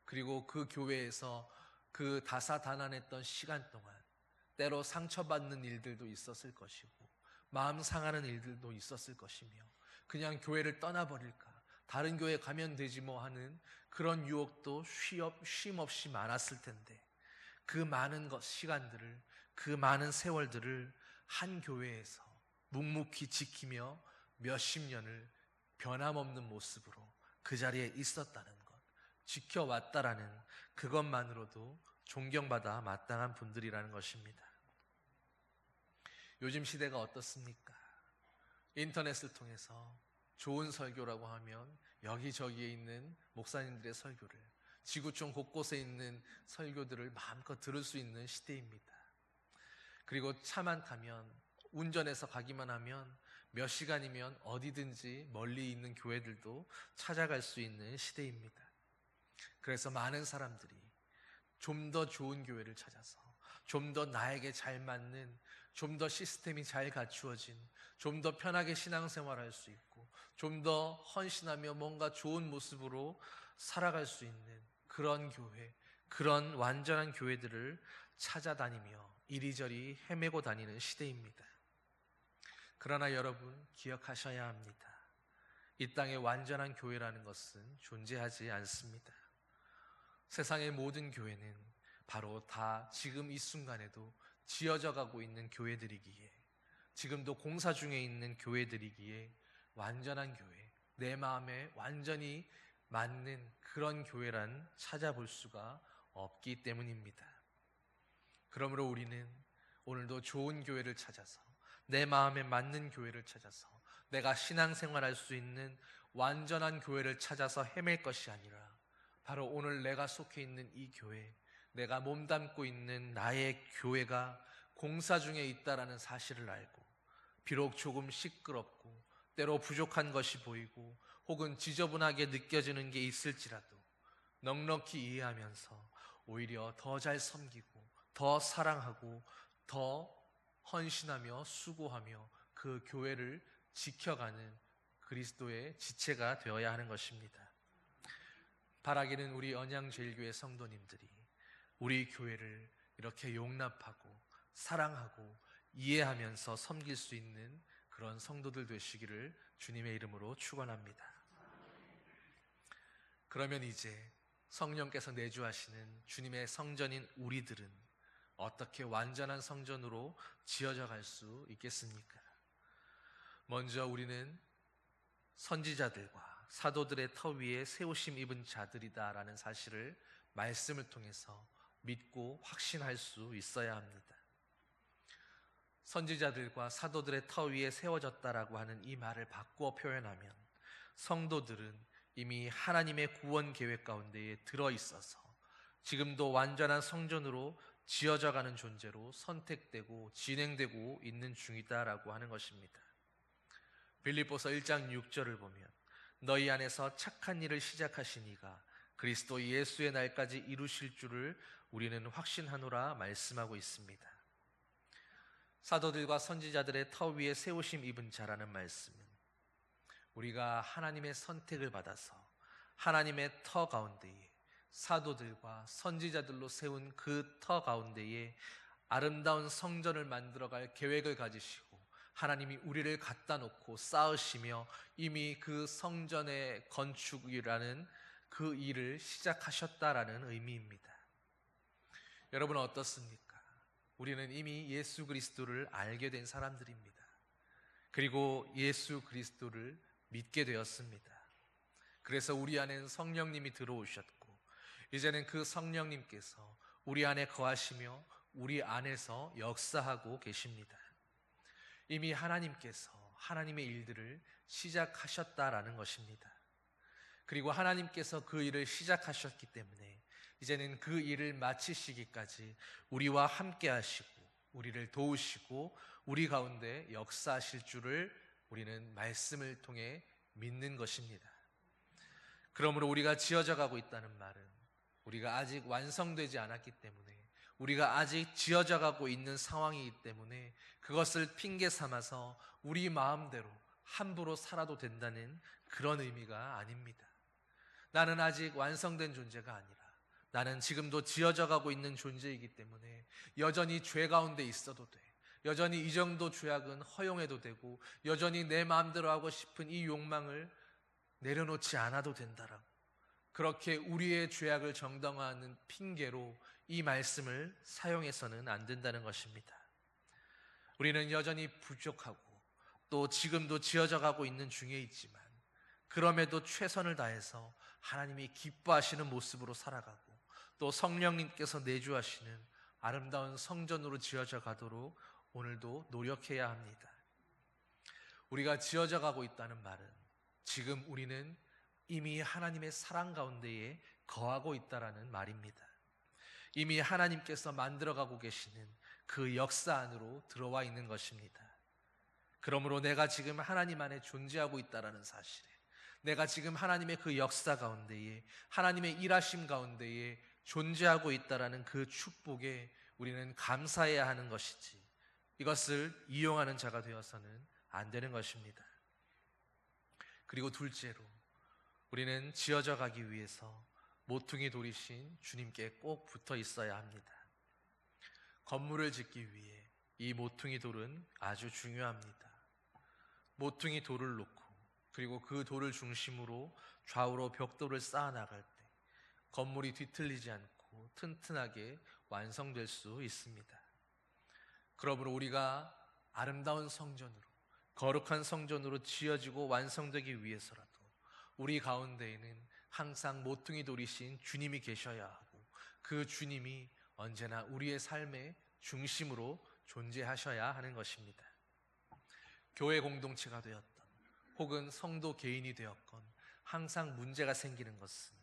그리고 그 교회에서 그 다사다난했던 시간 동안 때로 상처받는 일들도 있었을 것이고 마음 상하는 일들도 있었을 것이며 그냥 교회를 떠나버릴까, 다른 교회 가면 되지 뭐 하는 그런 유혹도 쉼 없이 많았을 텐데 그 많은 시간들을, 그 많은 세월들을 한 교회에서 묵묵히 지키며 몇십 년을 변함없는 모습으로 그 자리에 있었다는 것, 지켜왔다라는 그것만으로도 존경받아 마땅한 분들이라는 것입니다. 요즘 시대가 어떻습니까? 인터넷을 통해서 좋은 설교라고 하면 여기저기에 있는 목사님들의 설교를, 지구촌 곳곳에 있는 설교들을 마음껏 들을 수 있는 시대입니다. 그리고 차만 타면, 운전해서 가기만 하면 몇 시간이면 어디든지 멀리 있는 교회들도 찾아갈 수 있는 시대입니다. 그래서 많은 사람들이 좀 더 좋은 교회를 찾아서 좀 더 나에게 잘 맞는, 좀 더 시스템이 잘 갖추어진, 좀 더 편하게 신앙생활할 수 있고 좀 더 헌신하며 뭔가 좋은 모습으로 살아갈 수 있는 그런 교회, 그런 완전한 교회들을 찾아다니며 이리저리 헤매고 다니는 시대입니다. 그러나 여러분 기억하셔야 합니다. 이 땅에 완전한 교회라는 것은 존재하지 않습니다. 세상의 모든 교회는 바로 다 지금 이 순간에도 지어져 가고 있는 교회들이기에, 지금도 공사 중에 있는 교회들이기에 완전한 교회, 내 마음에 완전히 맞는 그런 교회란 찾아볼 수가 없기 때문입니다. 그러므로 우리는 오늘도 좋은 교회를 찾아서, 내 마음에 맞는 교회를 찾아서, 내가 신앙생활할 수 있는 완전한 교회를 찾아서 헤맬 것이 아니라 바로 오늘 내가 속해 있는 이 교회, 내가 몸담고 있는 나의 교회가 공사 중에 있다라는 사실을 알고, 비록 조금 시끄럽고 때로 부족한 것이 보이고 혹은 지저분하게 느껴지는 게 있을지라도 넉넉히 이해하면서 오히려 더 잘 섬기고 더 사랑하고 더 헌신하며 수고하며 그 교회를 지켜가는 그리스도의 지체가 되어야 하는 것입니다. 바라기는 우리 언양제일교회 성도님들이 우리 교회를 이렇게 용납하고 사랑하고 이해하면서 섬길 수 있는 그런 성도들 되시기를 주님의 이름으로 축원합니다. 그러면 이제 성령께서 내주하시는 주님의 성전인 우리들은 어떻게 완전한 성전으로 지어져 갈 수 있겠습니까? 먼저 우리는 선지자들과 사도들의 터 위에 세우심 입은 자들이다라는 사실을 말씀을 통해서 믿고 확신할 수 있어야 합니다. 선지자들과 사도들의 터 위에 세워졌다라고 하는 이 말을 바꾸어 표현하면 성도들은 이미 하나님의 구원 계획 가운데에 들어있어서 지금도 완전한 성전으로 지어져가는 존재로 선택되고 진행되고 있는 중이다라고 하는 것입니다. 빌립보서 1장 6절을 보면 너희 안에서 착한 일을 시작하신 이가 그리스도 예수의 날까지 이루실 줄을 우리는 확신하노라 말씀하고 있습니다. 사도들과 선지자들의 터 위에 세우심 입은 자라는 말씀은 우리가 하나님의 선택을 받아서 하나님의 터 가운데에 사도들과 선지자들로 세운 그 터 가운데에 아름다운 성전을 만들어갈 계획을 가지시고 하나님이 우리를 갖다 놓고 쌓으시며 이미 그 성전의 건축이라는 그 일을 시작하셨다라는 의미입니다. 여러분 어떻습니까? 우리는 이미 예수 그리스도를 알게 된 사람들입니다. 그리고 예수 그리스도를 믿게 되었습니다. 그래서 우리 안에는 성령님이 들어오셨고 이제는 그 성령님께서 우리 안에 거하시며 우리 안에서 역사하고 계십니다. 이미 하나님께서 하나님의 일들을 시작하셨다라는 것입니다. 그리고 하나님께서 그 일을 시작하셨기 때문에 이제는 그 일을 마치시기까지 우리와 함께 하시고 우리를 도우시고 우리 가운데 역사하실 줄을 우리는 말씀을 통해 믿는 것입니다. 그러므로 우리가 지어져 가고 있다는 말은 우리가 아직 완성되지 않았기 때문에, 우리가 아직 지어져 가고 있는 상황이기 때문에 그것을 핑계 삼아서 우리 마음대로 함부로 살아도 된다는 그런 의미가 아닙니다. 나는 아직 완성된 존재가 아니라 나는 지금도 지어져 가고 있는 존재이기 때문에 여전히 죄 가운데 있어도 돼. 여전히 이 정도 죄악은 허용해도 되고, 여전히 내 마음대로 하고 싶은 이 욕망을 내려놓지 않아도 된다라고, 그렇게 우리의 죄악을 정당화하는 핑계로 이 말씀을 사용해서는 안 된다는 것입니다. 우리는 여전히 부족하고 또 지금도 지어져 가고 있는 중에 있지만, 그럼에도 최선을 다해서 하나님이 기뻐하시는 모습으로 살아가고, 또 성령님께서 내주하시는 아름다운 성전으로 지어져 가도록 오늘도 노력해야 합니다. 우리가 지어져 가고 있다는 말은 지금 우리는 이미 하나님의 사랑 가운데에 거하고 있다라는 말입니다. 이미 하나님께서 만들어가고 계시는 그 역사 안으로 들어와 있는 것입니다. 그러므로 내가 지금 하나님 안에 존재하고 있다라는 사실에, 내가 지금 하나님의 그 역사 가운데에, 하나님의 일하심 가운데에 존재하고 있다라는 그 축복에 우리는 감사해야 하는 것이지, 이것을 이용하는 자가 되어서는 안 되는 것입니다. 그리고 둘째로, 우리는 지어져 가기 위해서 모퉁이 돌이신 주님께 꼭 붙어 있어야 합니다. 건물을 짓기 위해 이 모퉁이 돌은 아주 중요합니다. 모퉁이 돌을 놓고, 그리고 그 돌을 중심으로 좌우로 벽돌을 쌓아 나갈 때 건물이 뒤틀리지 않고 튼튼하게 완성될 수 있습니다. 그러므로 우리가 아름다운 성전으로, 거룩한 성전으로 지어지고 완성되기 위해서라도 우리 가운데에는 항상 모퉁이 돌이신 주님이 계셔야 하고, 그 주님이 언제나 우리의 삶의 중심으로 존재하셔야 하는 것입니다. 교회 공동체가 되었던 혹은 성도 개인이 되었건 항상 문제가 생기는 것은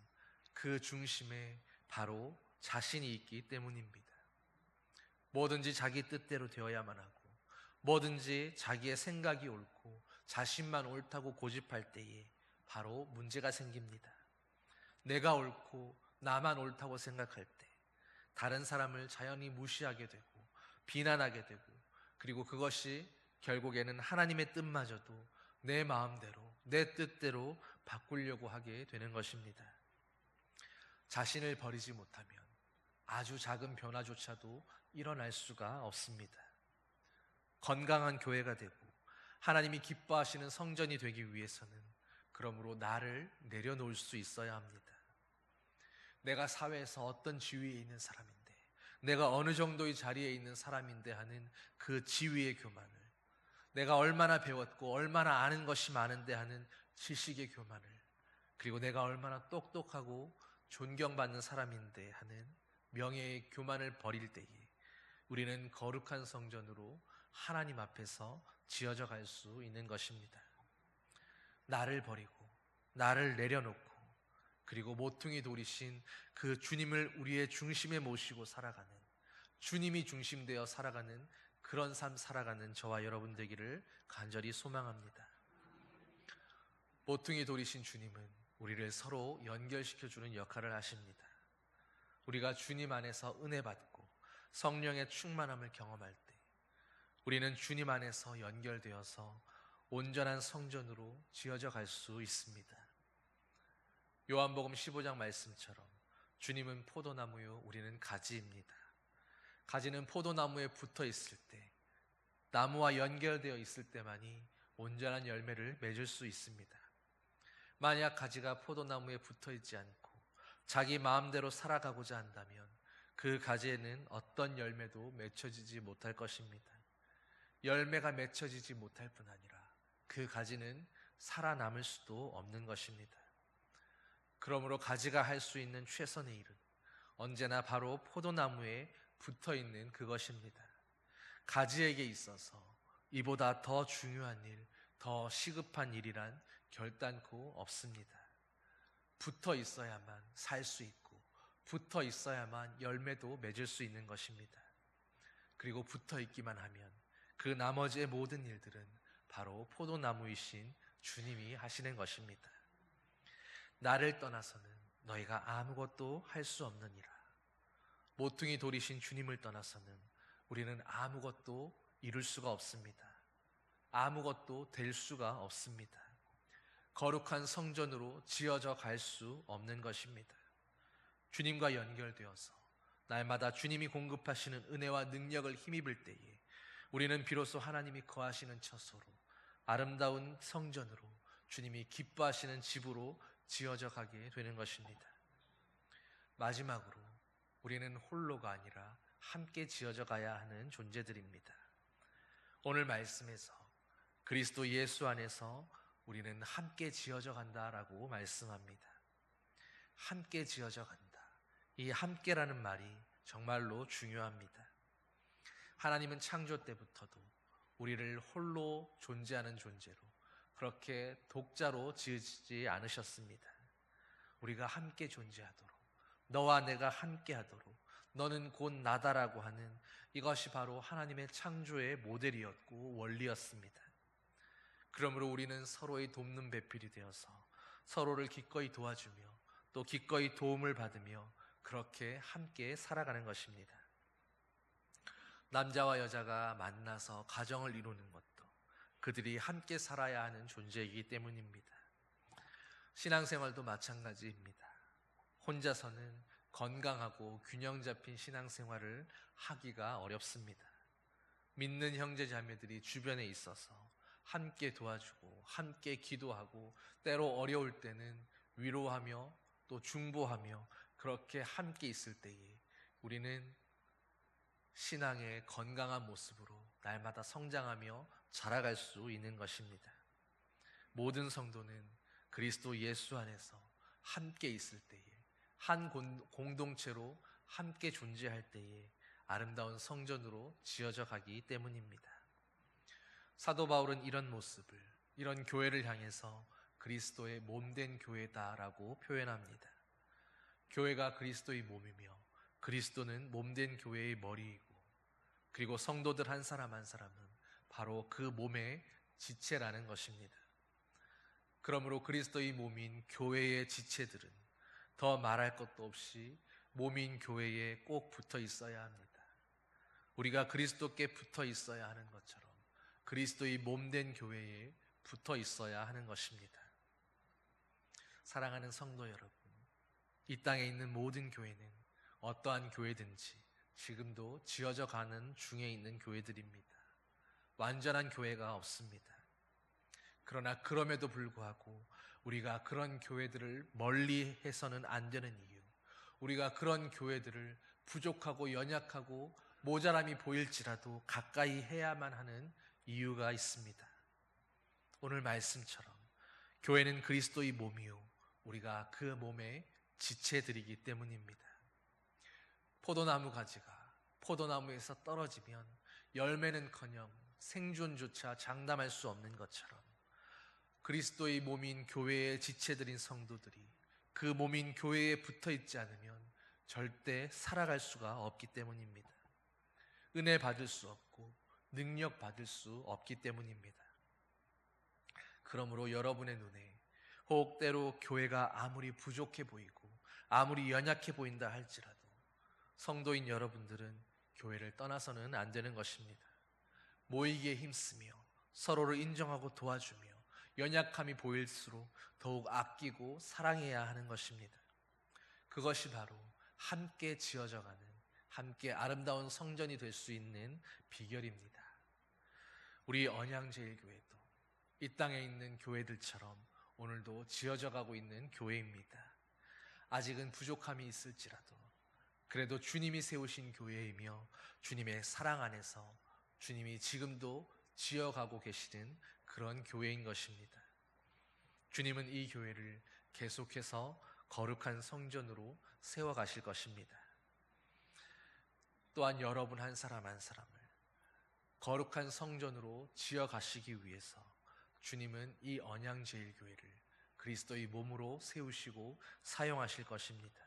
그 중심에 바로 자신이 있기 때문입니다. 뭐든지 자기 뜻대로 되어야만 하고, 뭐든지 자기의 생각이 옳고 자신만 옳다고 고집할 때에 바로 문제가 생깁니다. 내가 옳고 나만 옳다고 생각할 때 다른 사람을 자연히 무시하게 되고 비난하게 되고, 그리고 그것이 결국에는 하나님의 뜻마저도 내 마음대로, 내 뜻대로 바꾸려고 하게 되는 것입니다. 자신을 버리지 못하면 아주 작은 변화조차도 일어날 수가 없습니다. 건강한 교회가 되고 하나님이 기뻐하시는 성전이 되기 위해서는 그러므로 나를 내려놓을 수 있어야 합니다. 내가 사회에서 어떤 지위에 있는 사람인데, 내가 어느 정도의 자리에 있는 사람인데 하는 그 지위의 교만을, 내가 얼마나 배웠고 얼마나 아는 것이 많은데 하는 지식의 교만을, 그리고 내가 얼마나 똑똑하고 존경받는 사람인데 하는 명예의 교만을 버릴 때에 우리는 거룩한 성전으로 하나님 앞에서 지어져 갈 수 있는 것입니다. 나를 버리고 나를 내려놓고, 그리고 모퉁이 돌이신 그 주님을 우리의 중심에 모시고 살아가는, 주님이 중심되어 살아가는 그런 삶 살아가는 저와 여러분 되기를 간절히 소망합니다. 모퉁이 돌이신 주님은 우리를 서로 연결시켜주는 역할을 하십니다. 우리가 주님 안에서 은혜 받고 성령의 충만함을 경험할 때 우리는 주님 안에서 연결되어서 온전한 성전으로 지어져 갈 수 있습니다. 요한복음 15장 말씀처럼 주님은 포도나무요, 우리는 가지입니다. 가지는 포도나무에 붙어 있을 때, 나무와 연결되어 있을 때만이 온전한 열매를 맺을 수 있습니다. 만약 가지가 포도나무에 붙어 있지 않고 자기 마음대로 살아가고자 한다면 그 가지에는 어떤 열매도 맺혀지지 못할 것입니다. 열매가 맺혀지지 못할 뿐 아니라 그 가지는 살아남을 수도 없는 것입니다. 그러므로 가지가 할 수 있는 최선의 일은 언제나 바로 포도나무에 붙어 있는 그것입니다. 가지에게 있어서 이보다 더 중요한 일, 더 시급한 일이란 결단코 없습니다. 붙어 있어야만 살 수 있고, 붙어 있어야만 열매도 맺을 수 있는 것입니다. 그리고 붙어 있기만 하면 그 나머지의 모든 일들은 바로 포도나무이신 주님이 하시는 것입니다. 나를 떠나서는 너희가 아무것도 할 수 없느니라. 모퉁이 돌이신 주님을 떠나서는 우리는 아무것도 이룰 수가 없습니다. 아무것도 될 수가 없습니다. 거룩한 성전으로 지어져 갈 수 없는 것입니다. 주님과 연결되어서 날마다 주님이 공급하시는 은혜와 능력을 힘입을 때에 우리는 비로소 하나님이 거하시는 처소로, 아름다운 성전으로, 주님이 기뻐하시는 집으로 지어져 가게 되는 것입니다. 마지막으로 우리는 홀로가 아니라 함께 지어져 가야 하는 존재들입니다. 오늘 말씀에서 그리스도 예수 안에서 우리는 함께 지어져 간다라고 말씀합니다. 함께 지어져 간다. 이 함께라는 말이 정말로 중요합니다. 하나님은 창조 때부터도 우리를 홀로 존재하는 존재로, 그렇게 독자로 지으시지 않으셨습니다. 우리가 함께 존재하도록, 너와 내가 함께 하도록, 너는 곧 나다라고 하는 이것이 바로 하나님의 창조의 모델이었고 원리였습니다. 그러므로 우리는 서로의 돕는 배필이 되어서 서로를 기꺼이 도와주며 또 기꺼이 도움을 받으며 그렇게 함께 살아가는 것입니다. 남자와 여자가 만나서 가정을 이루는 것도 그들이 함께 살아야 하는 존재이기 때문입니다. 신앙생활도 마찬가지입니다. 혼자서는 건강하고 균형 잡힌 신앙생활을 하기가 어렵습니다. 믿는 형제 자매들이 주변에 있어서 함께 도와주고 함께 기도하고 때로 어려울 때는 위로하며 또 중보하며 그렇게 함께 있을 때에 우리는 신앙의 건강한 모습으로 날마다 성장하며 자라갈 수 있는 것입니다. 모든 성도는 그리스도 예수 안에서 함께 있을 때에, 한 공동체로 함께 존재할 때에 아름다운 성전으로 지어져 가기 때문입니다. 사도 바울은 이런 모습을, 이런 교회를 향해서 그리스도의 몸된 교회다라고 표현합니다. 교회가 그리스도의 몸이며 그리스도는 몸된 교회의 머리이고, 그리고 성도들 한 사람 한 사람은 바로 그 몸의 지체라는 것입니다. 그러므로 그리스도의 몸인 교회의 지체들은 더 말할 것도 없이 몸인 교회에 꼭 붙어 있어야 합니다. 우리가 그리스도께 붙어 있어야 하는 것처럼 그리스도의 몸된 교회에 붙어 있어야 하는 것입니다. 사랑하는 성도 여러분, 이 땅에 있는 모든 교회는 어떠한 교회든지 지금도 지어져 가는 중에 있는 교회들입니다. 완전한 교회가 없습니다. 그러나 그럼에도 불구하고 우리가 그런 교회들을 멀리 해서는 안 되는 이유, 우리가 그런 교회들을 부족하고 연약하고 모자람이 보일지라도 가까이 해야만 하는 이유가 있습니다. 오늘 말씀처럼 교회는 그리스도의 몸이요 우리가 그 몸의 지체들이기 때문입니다. 포도나무 가지가 포도나무에서 떨어지면 열매는커녕 생존조차 장담할 수 없는 것처럼 그리스도의 몸인 교회의 지체들인 성도들이 그 몸인 교회에 붙어 있지 않으면 절대 살아갈 수가 없기 때문입니다. 은혜 받을 수 없고 능력 받을 수 없기 때문입니다. 그러므로 여러분의 눈에 혹 때로 교회가 아무리 부족해 보이고 아무리 연약해 보인다 할지라도 성도인 여러분들은 교회를 떠나서는 안 되는 것입니다. 모이기에 힘쓰며 서로를 인정하고 도와주며 연약함이 보일수록 더욱 아끼고 사랑해야 하는 것입니다. 그것이 바로 함께 지어져가는, 함께 아름다운 성전이 될 수 있는 비결입니다. 우리 언양제일교회도 이 땅에 있는 교회들처럼 오늘도 지어져 가고 있는 교회입니다. 아직은 부족함이 있을지라도 그래도 주님이 세우신 교회이며 주님의 사랑 안에서 주님이 지금도 지어가고 계시는 그런 교회인 것입니다. 주님은 이 교회를 계속해서 거룩한 성전으로 세워가실 것입니다. 또한 여러분 한 사람 한 사람을 거룩한 성전으로 지어가시기 위해서 주님은 이 언양제일교회를 그리스도의 몸으로 세우시고 사용하실 것입니다.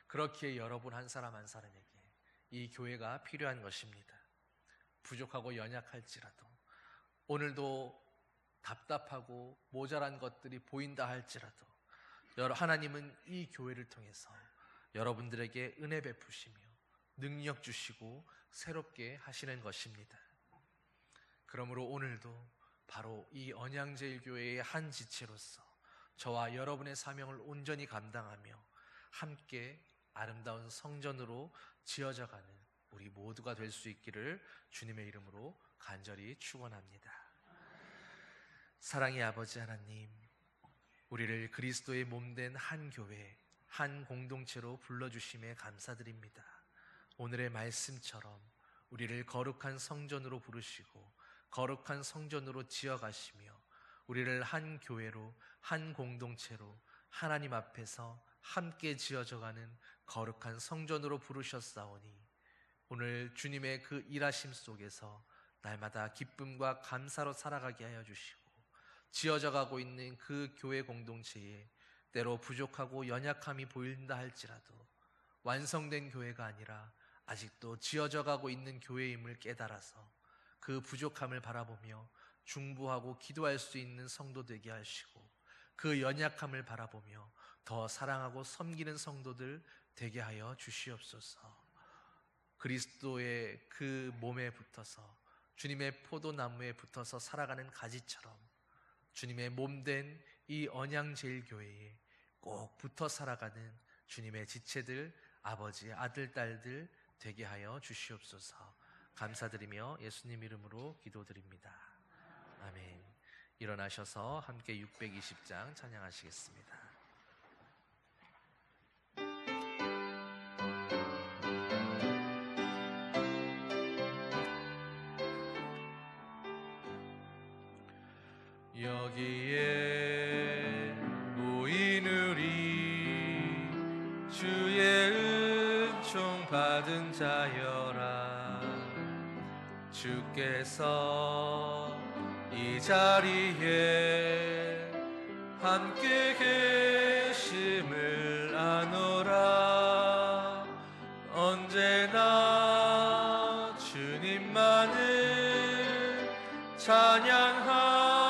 그렇기에 여러분 한 사람 한 사람에게 이 교회가 필요한 것입니다. 부족하고 연약할지라도 오늘도 답답하고 모자란 것들이 보인다 할지라도 하나님은 이 교회를 통해서 여러분들에게 은혜 베푸시며 능력 주시고 새롭게 하시는 것입니다. 그러므로 오늘도 바로 이 언양제일교회의 한 지체로서 저와 여러분의 사명을 온전히 감당하며 함께 아름다운 성전으로 지어져가는 우리 모두가 될 수 있기를 주님의 이름으로 간절히 축원합니다. 사랑의 아버지 하나님, 우리를 그리스도의 몸된 한 교회, 한 공동체로 불러주심에 감사드립니다. 오늘의 말씀처럼 우리를 거룩한 성전으로 부르시고 거룩한 성전으로 지어가시며 우리를 한 교회로, 한 공동체로 하나님 앞에서 함께 지어져가는 거룩한 성전으로 부르셨사오니 오늘 주님의 그 일하심 속에서 날마다 기쁨과 감사로 살아가게 하여 주시고 지어져가고 있는 그 교회 공동체에 때로 부족하고 연약함이 보인다 할지라도 완성된 교회가 아니라 아직도 지어져가고 있는 교회임을 깨달아서 그 부족함을 바라보며 중보하고 기도할 수 있는 성도 되게 하시고 그 연약함을 바라보며 더 사랑하고 섬기는 성도들 되게 하여 주시옵소서. 그리스도의 그 몸에 붙어서 주님의 포도나무에 붙어서 살아가는 가지처럼 주님의 몸된 이 언양제일교회에 꼭 붙어 살아가는 주님의 지체들, 아버지, 아들, 딸들 되게 하여 주시옵소서. 감사드리며 예수님 이름으로 기도드립니다. 아멘. 일어나셔서 함께 620장 찬양하시겠습니다. 여기에 모인 우리 주의 은총 받은 자여라. 주께서 이 자리에 함께 계심을 아노라. 언제나 주님만을 찬양하며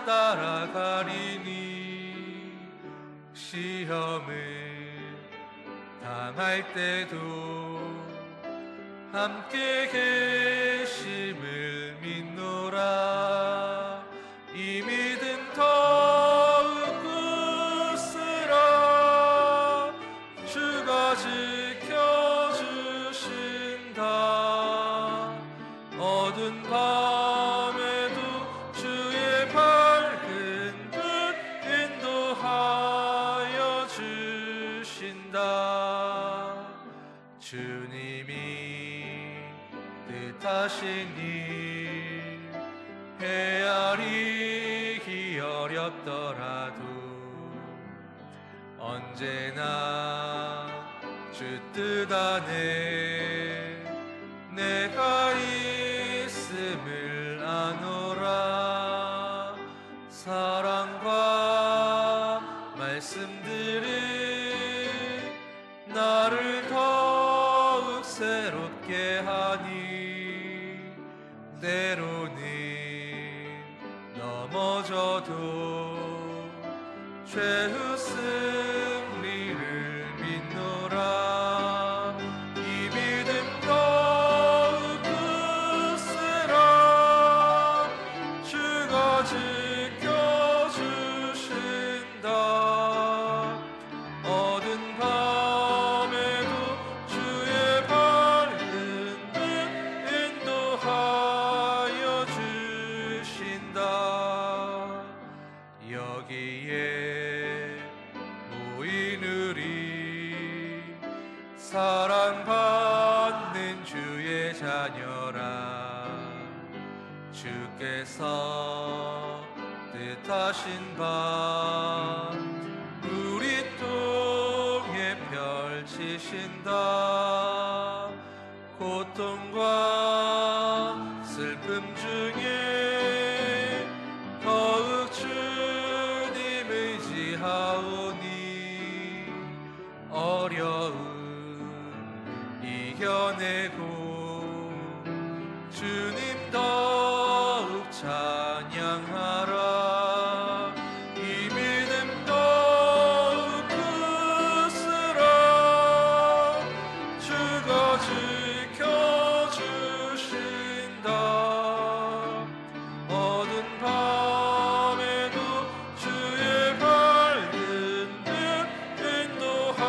따라가리니 시험을 당할 때도 함께 계심을 믿노라. 이 믿음 더욱 굳으라. 주가 지켜주신다. 어두운 밤에도 주의 밝은 빛 인도하여 주신다. 주님이 뜻하신 일 헤아리기 어렵더라도 언제나 주 뜻 안에 내가 있음을 아노라. 사랑과 말씀들이 나를 더욱 새롭게 하니 때로는 넘어져도 최후 승리를 믿노라. 이 믿음 더욱 굳으라. 주가 지켜주신다. 어두운 밤에도 주의 밝은 빛 인도하여 주신다. 여기에 모인 우리 사랑받는 주의 자녀라. 주께서 뜻하신 바 우리 통해 펼치신다. 고통과 슬픔 중에 더욱 주님 의지하오니 어려움 이겨내고 주님 더욱 찬양하라. 이 믿음 더욱 굳으라. 주가 지켜주신다. 어두운 밤에도 주의 밝은 빛 인도하여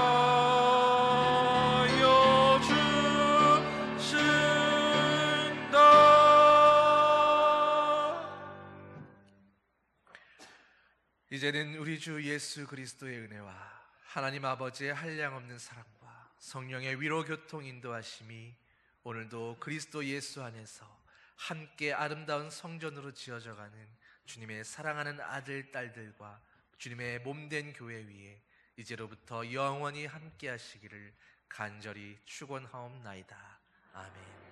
이제는 우리 주 예수 그리스도의 은혜와 하나님 아버지의 한량없는 사랑과 성령의 위로 교통 인도하심이 오늘도 그리스도 예수 안에서 함께 아름다운 성전으로 지어져 가는 주님의 사랑하는 아들, 딸들과 주님의 몸된 교회 위에 이제로부터 영원히 함께 하시기를 간절히 축원하옵나이다. 아멘.